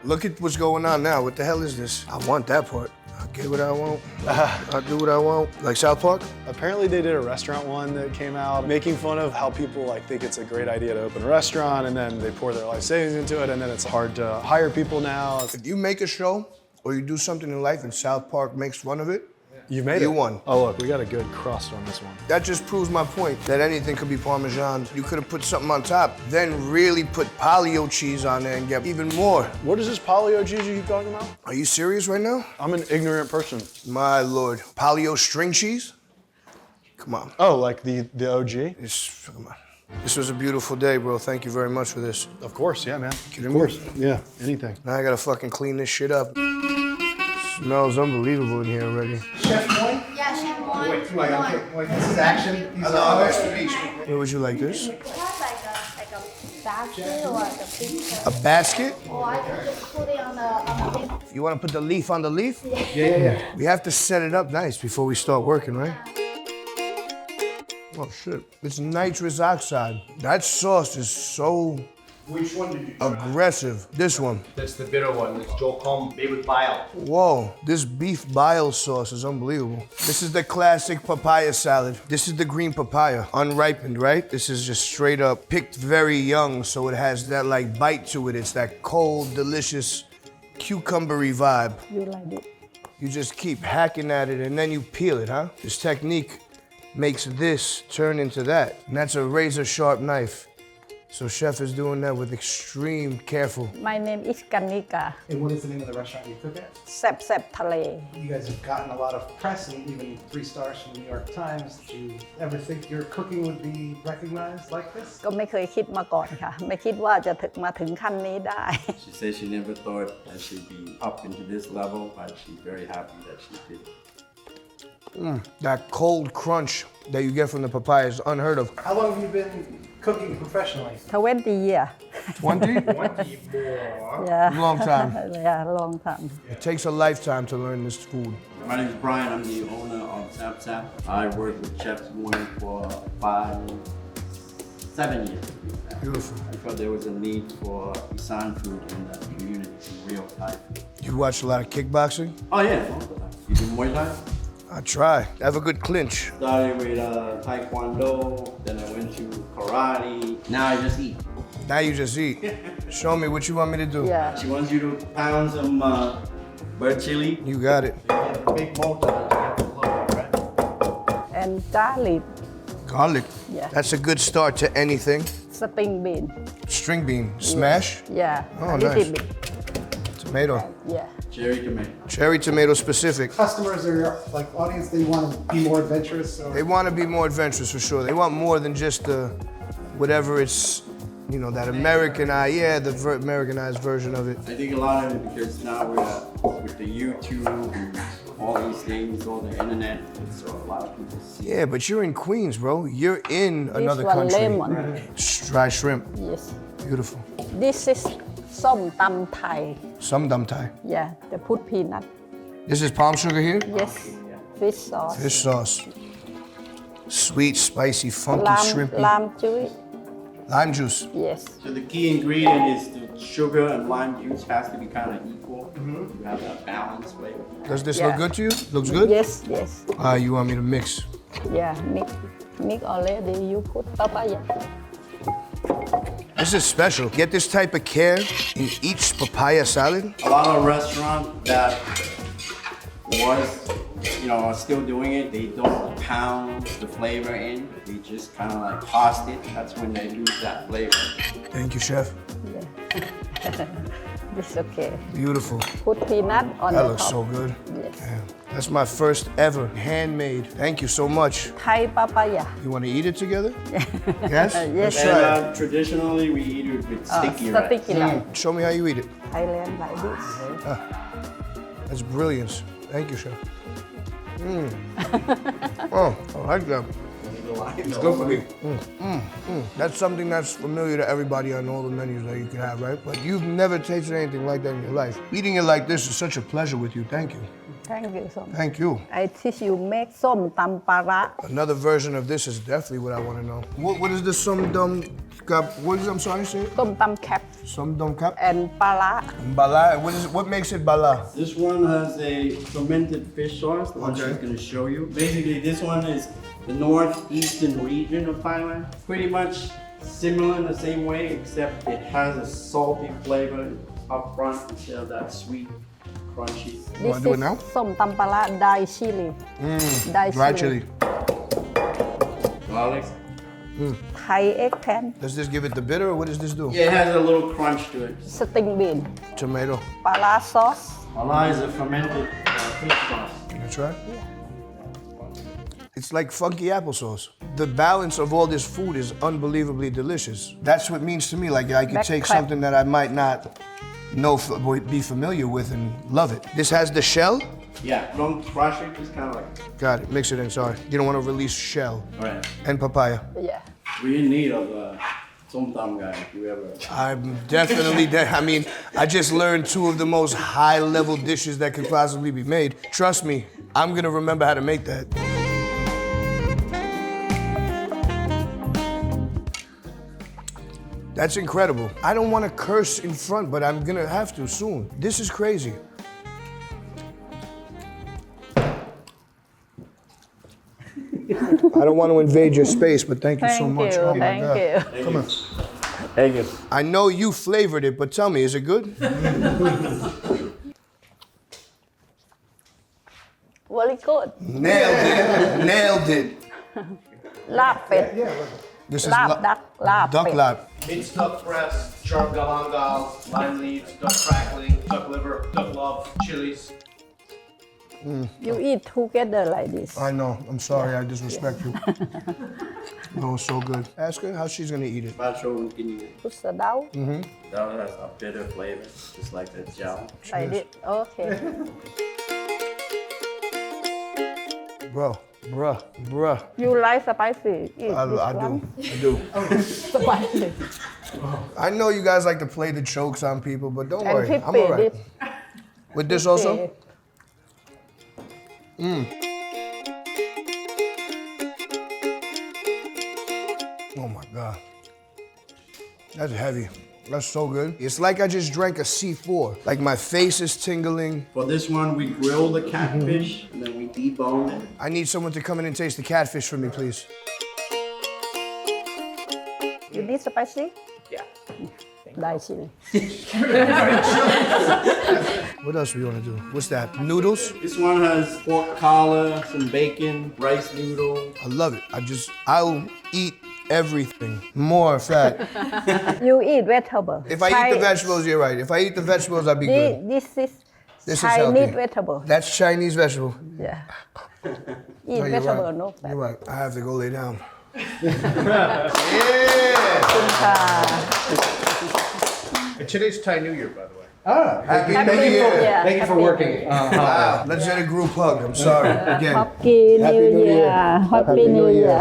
Look at what's going on now. What the hell is this? I want that part. I'll get what I want. I'll do what I want. Like South Park? Apparently they did a restaurant one that came out making fun of how people like think it's a great idea to open a restaurant and then they pour their life savings into it and then it's hard to hire people now. If you make a show or you do something in life and South Park makes fun of it, You've made it. you won. Oh look, we got a good crust on this one. That just proves my point that anything could be Parmesan. You could have put something on top, then really put paleo cheese on there and get even more. What is this paleo cheese you keep talking about? Are you serious right now? I'm an ignorant person. My lord. Paleo string cheese? Come on. Oh, like the OG? Come on. This was a beautiful day, bro. Thank you very much for this. Of course, yeah, man. Kidding Of me? course, yeah, anything. Now I gotta fucking clean this shit up. Smells unbelievable in here already. Chef Moy? Yeah, Chef Moy. Wait, this is Action. Hello, nice to meet you. Where would you like this? We have like a basket or like a big A basket? or I can just put it on the big. You wanna put the leaf on the leaf? Yeah. We have to set it up nice before we start working, right? Oh shit, it's nitrous oxide. That sauce is so Which one did you aggressive. This one. That's the bitter one. It's jolcom made with bile. Whoa, this beef bile sauce is unbelievable. This is the classic papaya salad. This is the green papaya, unripened, right? This is just straight up picked very young, so it has that like bite to it. It's that cold, delicious, cucumbery vibe. You like it? You just keep hacking at it and then you peel it, huh? This technique makes this turn into that. And that's a razor sharp knife. So chef is doing that with extreme careful. My name is Kanika. And what is the name of the restaurant you cook at? Sep Sep Thale. You guys have gotten a lot of press and even 3 stars from the New York Times. Do you ever think your cooking would be recognized like this? ก็ไม่เคยคิดมาก่อนค่ะ ไม่คิดว่าจะมาถึงขั้นนี้ได้ She said she never thought that she'd be up into this level, but she's very happy that she did. That cold crunch that you get from the papaya is unheard of. How long have you been cooking professionally? 20 years. 20? Yeah. Long time. Yeah, long time. It takes a lifetime to learn this food. My name is Brian. I'm the owner of Sap Sap. I worked with Chef Warren for 7 years. Beautiful. Because there was a need for Isan food in the community, real Thai food. You watch a lot of kickboxing? Oh yeah, all the time. You do Muay Thai? I try. I have a good clinch. Started with Taekwondo, then I went to karate. Now I just eat. Now you just eat. Show me what you want me to do. Yeah. She wants you to pound some bird chili. You got it. Big mold on it to get the look, right? And garlic. Garlic. Yeah. That's a good start to anything. String bean. String bean. Smash. Yeah. Oh, a little nice. bit. Tomato. Yeah. Cherry tomato. Cherry tomato specific. Customers are like audience, they want to be more adventurous. Or... They want to be more adventurous for sure. They want more than just the whatever it's, you know, that Americanized version of it. I think a lot of it because now we're with the YouTube and all these things, all the internet, so a lot of people see. Yeah, but you're in Queens, bro. You're in another This one country. lemon. Dry shrimp. Yes. Beautiful. This is som tam Thai. Some dum Thai. Yeah. They put peanut. This is palm sugar here? Yes. Fish sauce. Fish sauce. Sweet, spicy, funky, shrimpy. Lime juice. Lime juice. Yes. So the key ingredient is the sugar and lime juice has to be kind of equal. You have that balanced flavor. Does this Yeah. look good to you? Looks good? Yes, yes. You want me to mix? Yeah, mix already. You put papaya. This is special. Get this type of care in each papaya salad. A lot of restaurants that are still doing it, they don't pound the flavor in. They just kind of like toss it. That's when they lose that flavor. Thank you, chef. This okay. Beautiful. Put peanut on That the looks top. so good. Yes. Damn. That's my first ever handmade. Thank you so much. Thai papaya. You want to eat it together? Yes? Yes. Let's And try it. traditionally, we eat it with sticky rice. Sticky rice. Show me how you eat it. Thailand like this. That's brilliance. Thank you, chef. Oh, I like that. It's good for me. That's something that's familiar to everybody on all the menus that you can have, right? But you've never tasted anything like that in your life. Eating it like this is such a pleasure with you. Thank you. Thank you so much. Thank you. I teach you make som tam para. Another version of this is definitely what I want to know. What is this some dumb cup? What is I'm sorry, say it? Som tam cap Some dumb cup? and para. Bala. What makes it bala? This one has a fermented fish sauce, the one Okay. she's going to show you. Basically, this one is the northeastern region of Thailand. Pretty much similar in the same way, except it has a salty flavor up front instead of that sweet, crunchy. This Wanna do it is now? som tam para dry chili. Dry Dry chili. Garlic. Thai eggplant. Does this give it the bitter or what does this do? Yeah, it has a little crunch to it. String bean. Tomato. Para sauce. Mala is a fermented fish sauce. Can I try? It's like funky applesauce. The balance of all this food is unbelievably delicious. That's what it means to me. Like I could Black take crab. something that I might not be familiar with and love it. This has the shell? Yeah, don't crush it, just kind of like. Got it. Mix it in, sorry. You don't want to release shell. Right. And papaya. Yeah. We're in need of a som tam guy, if you ever. I'm definitely I mean, I just learned 2 of the most high-level dishes that could possibly be made. Trust me, I'm gonna remember how to make that. That's incredible. I don't want to curse in front, but I'm gonna have to soon. This is crazy. I don't want to invade your space, but thank you so much. Oh my Thank God. you. Come on. Thank you. I know you flavored it, but tell me, is it good? Very good. Nailed it. Nailed it. ลาบเป็ด This is Larb, duck, larb, duck pig. larb. Minced duck breast, sharp galangal, lime leaves, duck crackling, duck liver, duck love, chilies. You eat together like this. I know. I'm sorry. I disrespect you. No, it's so good. Ask her how she's gonna eat it. Bát rô can you Put the dough That has a bitter flavor, just like the gel. like this. Okay. Bruh. You like spicy? Eat I this do. one. I do. Spicy. I know you guys like to play the jokes on people, but don't And worry. I'm crispy. all right. This. With this also? Oh my God. That's heavy. That's so good. It's like I just drank a C4. Like my face is tingling. For this one, we grill the catfish and then we debone it. I need someone to come in and taste the catfish for me, please. You need spicy? Yeah. Dai chili. What else do we want to do? What's that? Noodles? This one has pork collar, some bacon, rice noodle. I love it. I'll eat everything. More fat. You eat vegetable. If I eat the vegetables, you're right. If I eat the vegetables, I'll be good. This is This is Chinese healthy. vegetable. That's Chinese vegetable. Yeah. Eat No, you're vegetable, right. no fat. You're right. I have to go lay down. Today's Thai New Year, by the way. Happy Happy New Year. Yeah, Thank you for happy- working. Wow. Let's get a group hug. I'm sorry. Again. Happy New Year. Happy New Year.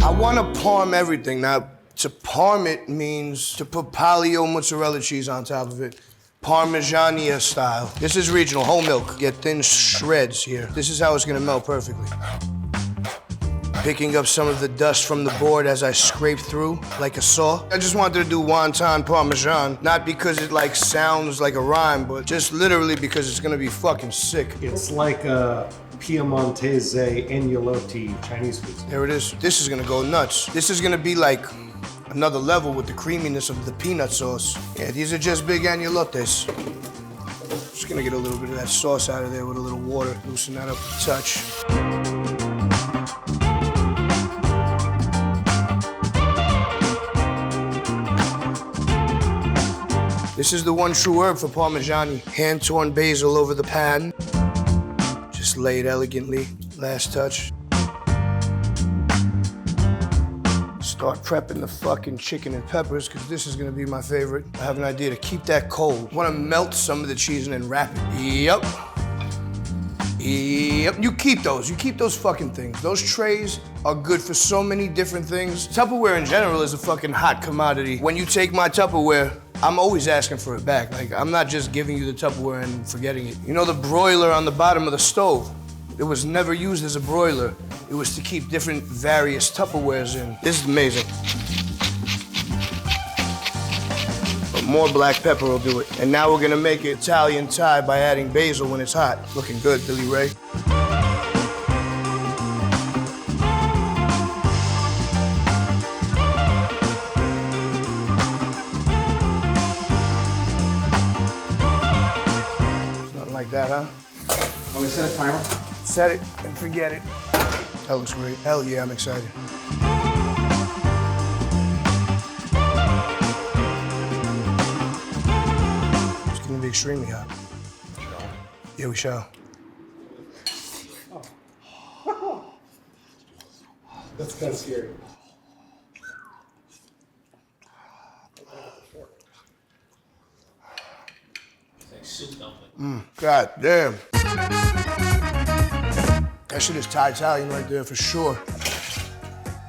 I want to parm everything. Now, to parm it means to put paleo mozzarella cheese on top of it. Parmigiana style. This is regional, whole milk. Get thin shreds here. This is how it's gonna melt perfectly. Picking up some of the dust from the board as I scrape through like a saw. I just wanted to do wonton parmesan, not because it like sounds like a rhyme, but just literally because it's gonna be fucking sick. It's like a Piemontese agnolotti Chinese food. There it is. This is gonna go nuts. This is gonna be like another level with the creaminess of the peanut sauce. Yeah, these are just big agnolotes. Just gonna get a little bit of that sauce out of there with a little water, loosen that up a touch. This is the one true herb for Parmigiani. Hand-torn basil over the pan. Just lay it elegantly. Last touch. Start prepping the fucking chicken and peppers, because this is gonna be my favorite. I have an idea to keep that cold. I wanna melt some of the cheese and then wrap it. Yep. You keep those fucking things. Those trays are good for so many different things. Tupperware in general is a fucking hot commodity. When you take my Tupperware, I'm always asking for it back. Like, I'm not just giving you the Tupperware and forgetting it. You know the broiler on the bottom of the stove? It was never used as a broiler. It was to keep different various Tupperwares in. This is amazing. But more black pepper will do it. And now we're gonna make it Italian Thai by adding basil when it's hot. Looking good, Billy Ray. Nothing like that, huh? Want me to set a timer? Set it and forget it. That looks great. Hell yeah, I'm excited. It's gonna be extremely hot. Yeah, we shall. That's kind of scary. God damn. That shit is Thai Italian right there for sure.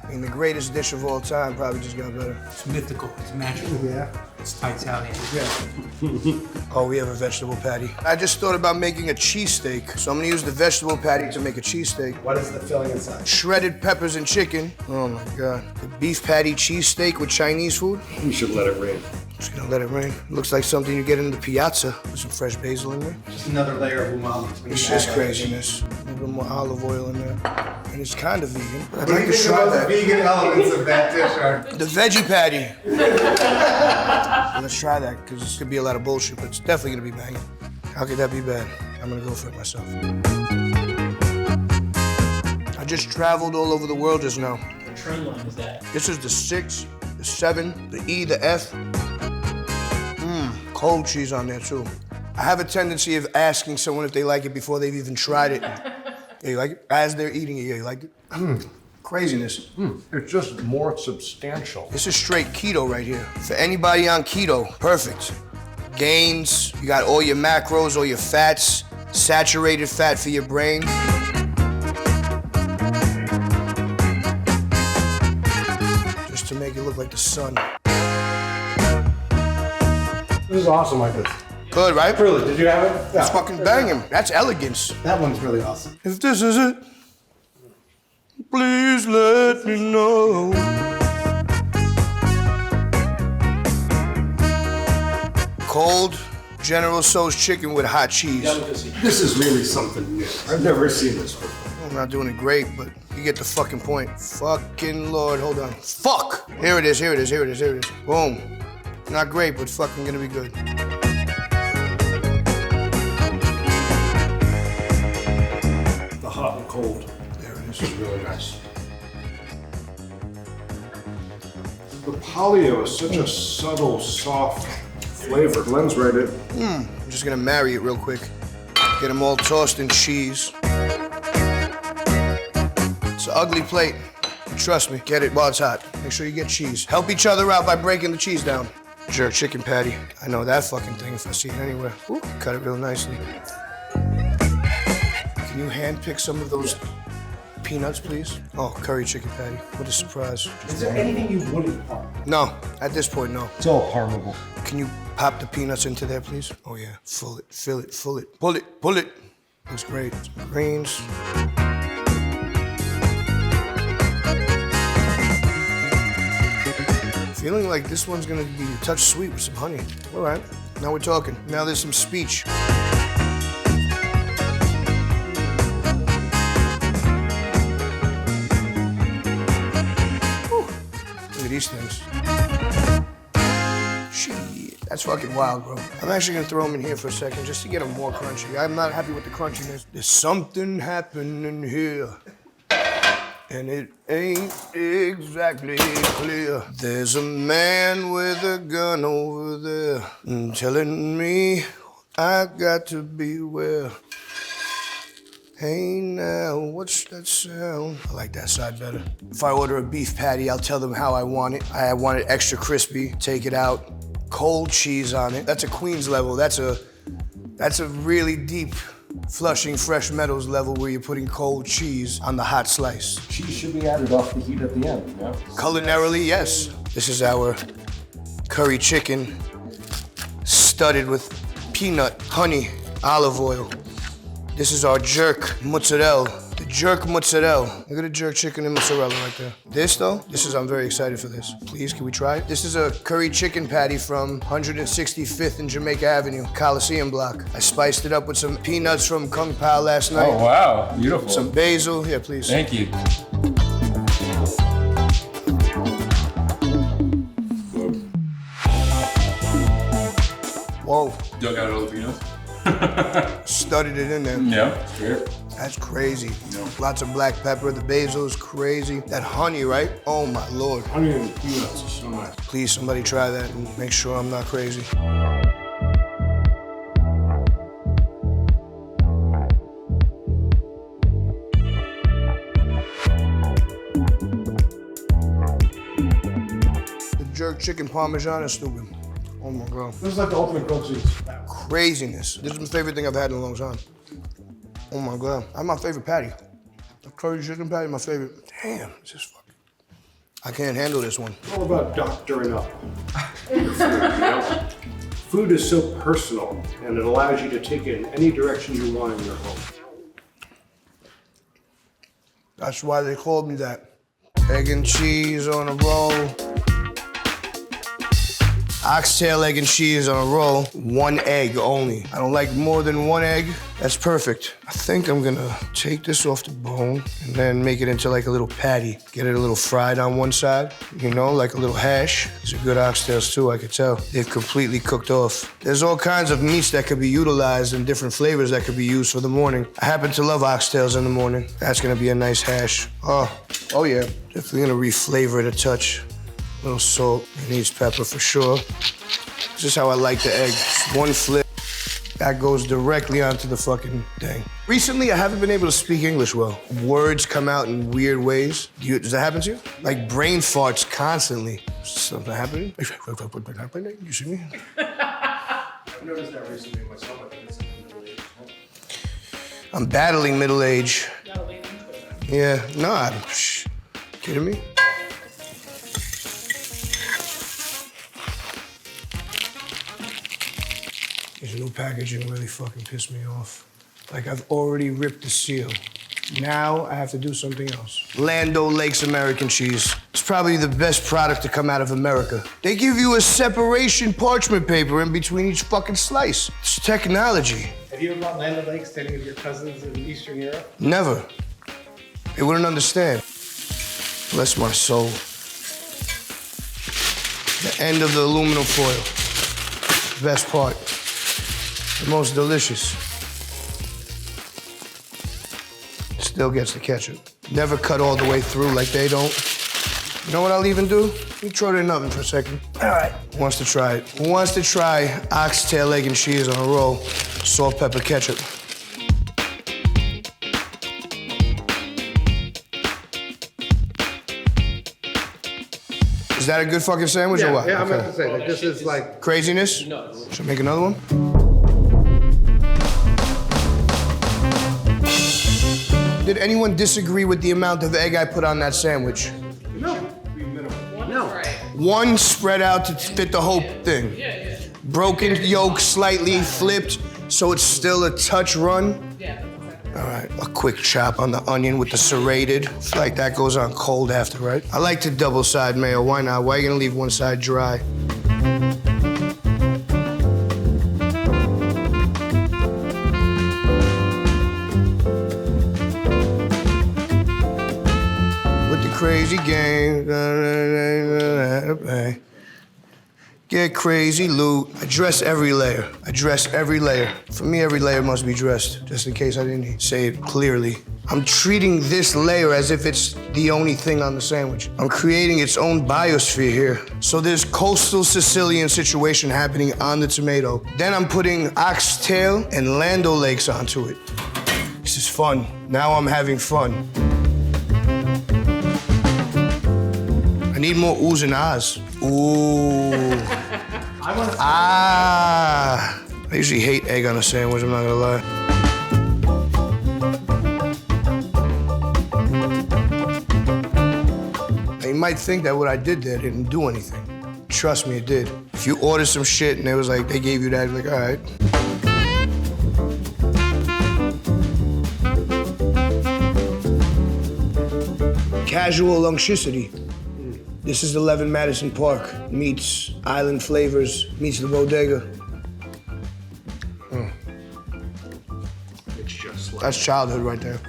I mean, the greatest dish of all time probably just got better. It's mythical. It's magical. Yeah. It's Thai Italian. Oh, we have a vegetable patty. I just thought about making a cheesesteak, so I'm gonna use the vegetable patty to make a cheesesteak. What is the filling inside? Shredded peppers and chicken. Oh my God. The beef patty cheesesteak with Chinese food. You should let it rain. Just gonna let it rain. Looks like something you get in the piazza with some fresh basil in there. Just another layer of umami. It's just craziness. A little bit more olive oil in there. And it's kind of vegan. I'd like to try that. vegan elements of that dish are? The veggie patty. Let's try that, because this could be a lot of bullshit, but it's definitely gonna be banging. How could that be bad? I'm gonna go for it myself. I just traveled all over the world just now. What train line is that? This is the 6, the 7, the E, the F. Cold cheese on there too. I have a tendency of asking someone if they like it before they've even tried it. Yeah, you like it? As they're eating it, yeah, you like it? Craziness. It's just more substantial. This is straight keto right here. For anybody on keto, perfect. Gains, you got all your macros, all your fats, saturated fat for your brain. Just to make it look like the sun. This is awesome, Michael. Good, right? Really, did you have it? That's fucking banging. That's elegance. That one's really awesome. If this is it, please let me know. Cold General Tso's chicken with hot cheese. This is really something new. I've never seen this before. I'm not doing it great, but you get the fucking point. Fucking Lord, hold on. Fuck! Here it is, here it is, here it is, here it is. Boom. Not great, but fucking gonna be good. The hot and cold. There it is. This is really nice. The polio is such a subtle, soft flavor. Blends right in. I'm just gonna marry it real quick. Get them all tossed in cheese. It's an ugly plate. Trust me, get it while it's hot. Make sure you get cheese. Help each other out by breaking the cheese down. Jerk chicken patty. I know that fucking thing if I see it anywhere. Ooh, cut it real nicely. Can you hand pick some of those peanuts, please? Oh, curry chicken patty. What a surprise. Is there anything you wouldn't parm? No, at this point, no. It's all parmable. Can you pop the peanuts into there, please? Oh yeah, fill it, fill it, fill it. Pull it, pull it. Looks great. Some greens. Feeling like this one's gonna be a touch sweet with some honey. All right, now we're talking. Now there's some speech. Whew. Look at these things. Shit, that's fucking wild, bro. I'm actually gonna throw them in here for a second just to get them more crunchy. I'm not happy with the crunchiness. There's something happening here. And it ain't exactly clear. There's a man with a gun over there telling me I got to beware. Hey now, what's that sound? I like that side better. If I order a beef patty, I'll tell them how I want it. I want it extra crispy, take it out, cold cheese on it. That's a Queens level. That's a really deep Flushing Fresh Meadows level where you're putting cold cheese on the hot slice. Cheese should be added off the heat at the end, yeah? Culinarily, yes. This is our curry chicken studded with peanut, honey, olive oil. This is our jerk mozzarella. The jerk mozzarella. Look at the jerk chicken and mozzarella right there. This though, I'm very excited for this. Please, can we try it? This is a curry chicken patty from 165th and Jamaica Avenue, Coliseum block. I spiced it up with some peanuts from Kung Pao last night. Oh, wow. Beautiful. Some basil. Here, please. Thank you. Whoa. Dug out all the peanuts? Studied it in there. Yeah, straight. That's crazy. Lots of black pepper. The basil is crazy. That honey, right? Oh my Lord. Honey and peanuts is so nice. Please, somebody try that and make sure I'm not crazy. The jerk chicken parmesan is stupid. Oh my God. This is like the ultimate grilled cheese. Craziness. This is my favorite thing I've had in a long time. Oh my God. That's my favorite patty. The curry chicken patty, my favorite. Damn, it's just fucking. I can't handle this one. It's all about doctoring up. Food is so personal, and it allows you to take it in any direction you want in your home. That's why they called me that. Egg and cheese on a roll. Oxtail, egg, and cheese on a roll. 1 egg only. I don't like more than 1 egg. That's perfect. I think I'm gonna take this off the bone and then make it into like a little patty. Get it a little fried on one side, you know, like a little hash. These are good oxtails too, I could tell. They've completely cooked off. There's all kinds of meats that could be utilized and different flavors that could be used for the morning. I happen to love oxtails in the morning. That's gonna be a nice hash. Oh yeah, definitely gonna reflavor it a touch. A little salt, it needs pepper for sure. This is how I like the egg. Just 1 flip. That goes directly onto the fucking thing. Recently, I haven't been able to speak English well. Words come out in weird ways. Does that happen to you? Like brain farts constantly. Something happening? You see me? I've noticed that recently myself. I think it's in the middle age. I'm battling middle age. Yeah, no, kidding me? This new packaging really fucking pissed me off. Like, I've already ripped the seal. Now I have to do something else. Lando Lakes American cheese. It's probably the best product to come out of America. They give you a separation parchment paper in between each fucking slice. It's technology. Have you ever brought Land Lakes to any of your cousins in Eastern Europe? Never. They wouldn't understand. Bless my soul. The end of the aluminum foil. Best part. The most delicious. Still gets the ketchup. Never cut all the way through like they don't. You know what I'll even do? Let me throw it in the oven for a second. All right. Who wants to try it? Who wants to try oxtail, egg, and cheese on a roll? Salt, pepper, ketchup. Is that a good fucking sandwich or what? Yeah, I'm about to say, like, this is like... Craziness? No. Should I make another one? Did anyone disagree with the amount of egg I put on that sandwich? No. No. 1 spread out to fit the whole thing. Broken yolk slightly flipped, so it's still a touch run. All right, a quick chop on the onion with the serrated. I feel like that goes on cold after, right? I like to double side mayo, why not? Why are you gonna leave one side dry? Crazy game, get crazy loot. I dress every layer. I dress every layer. For me, every layer must be dressed, just in case I didn't say it clearly. I'm treating this layer as if it's the only thing on the sandwich. I'm creating its own biosphere here. So there's coastal Sicilian situation happening on the tomato. Then I'm putting oxtail and Land Lakes onto it. This is fun. Now I'm having fun. I need more oohs and ahs. Ooh. Ah. I usually hate egg on a sandwich, I'm not gonna lie. Now, you might think that what I did there didn't do anything. Trust me, it did. If you order some shit and it was like, they gave you that, like, all right. Casual luncticity. This is 11 Madison Park, meets Island Flavors, meets the Bodega. It's just like... That's childhood right there.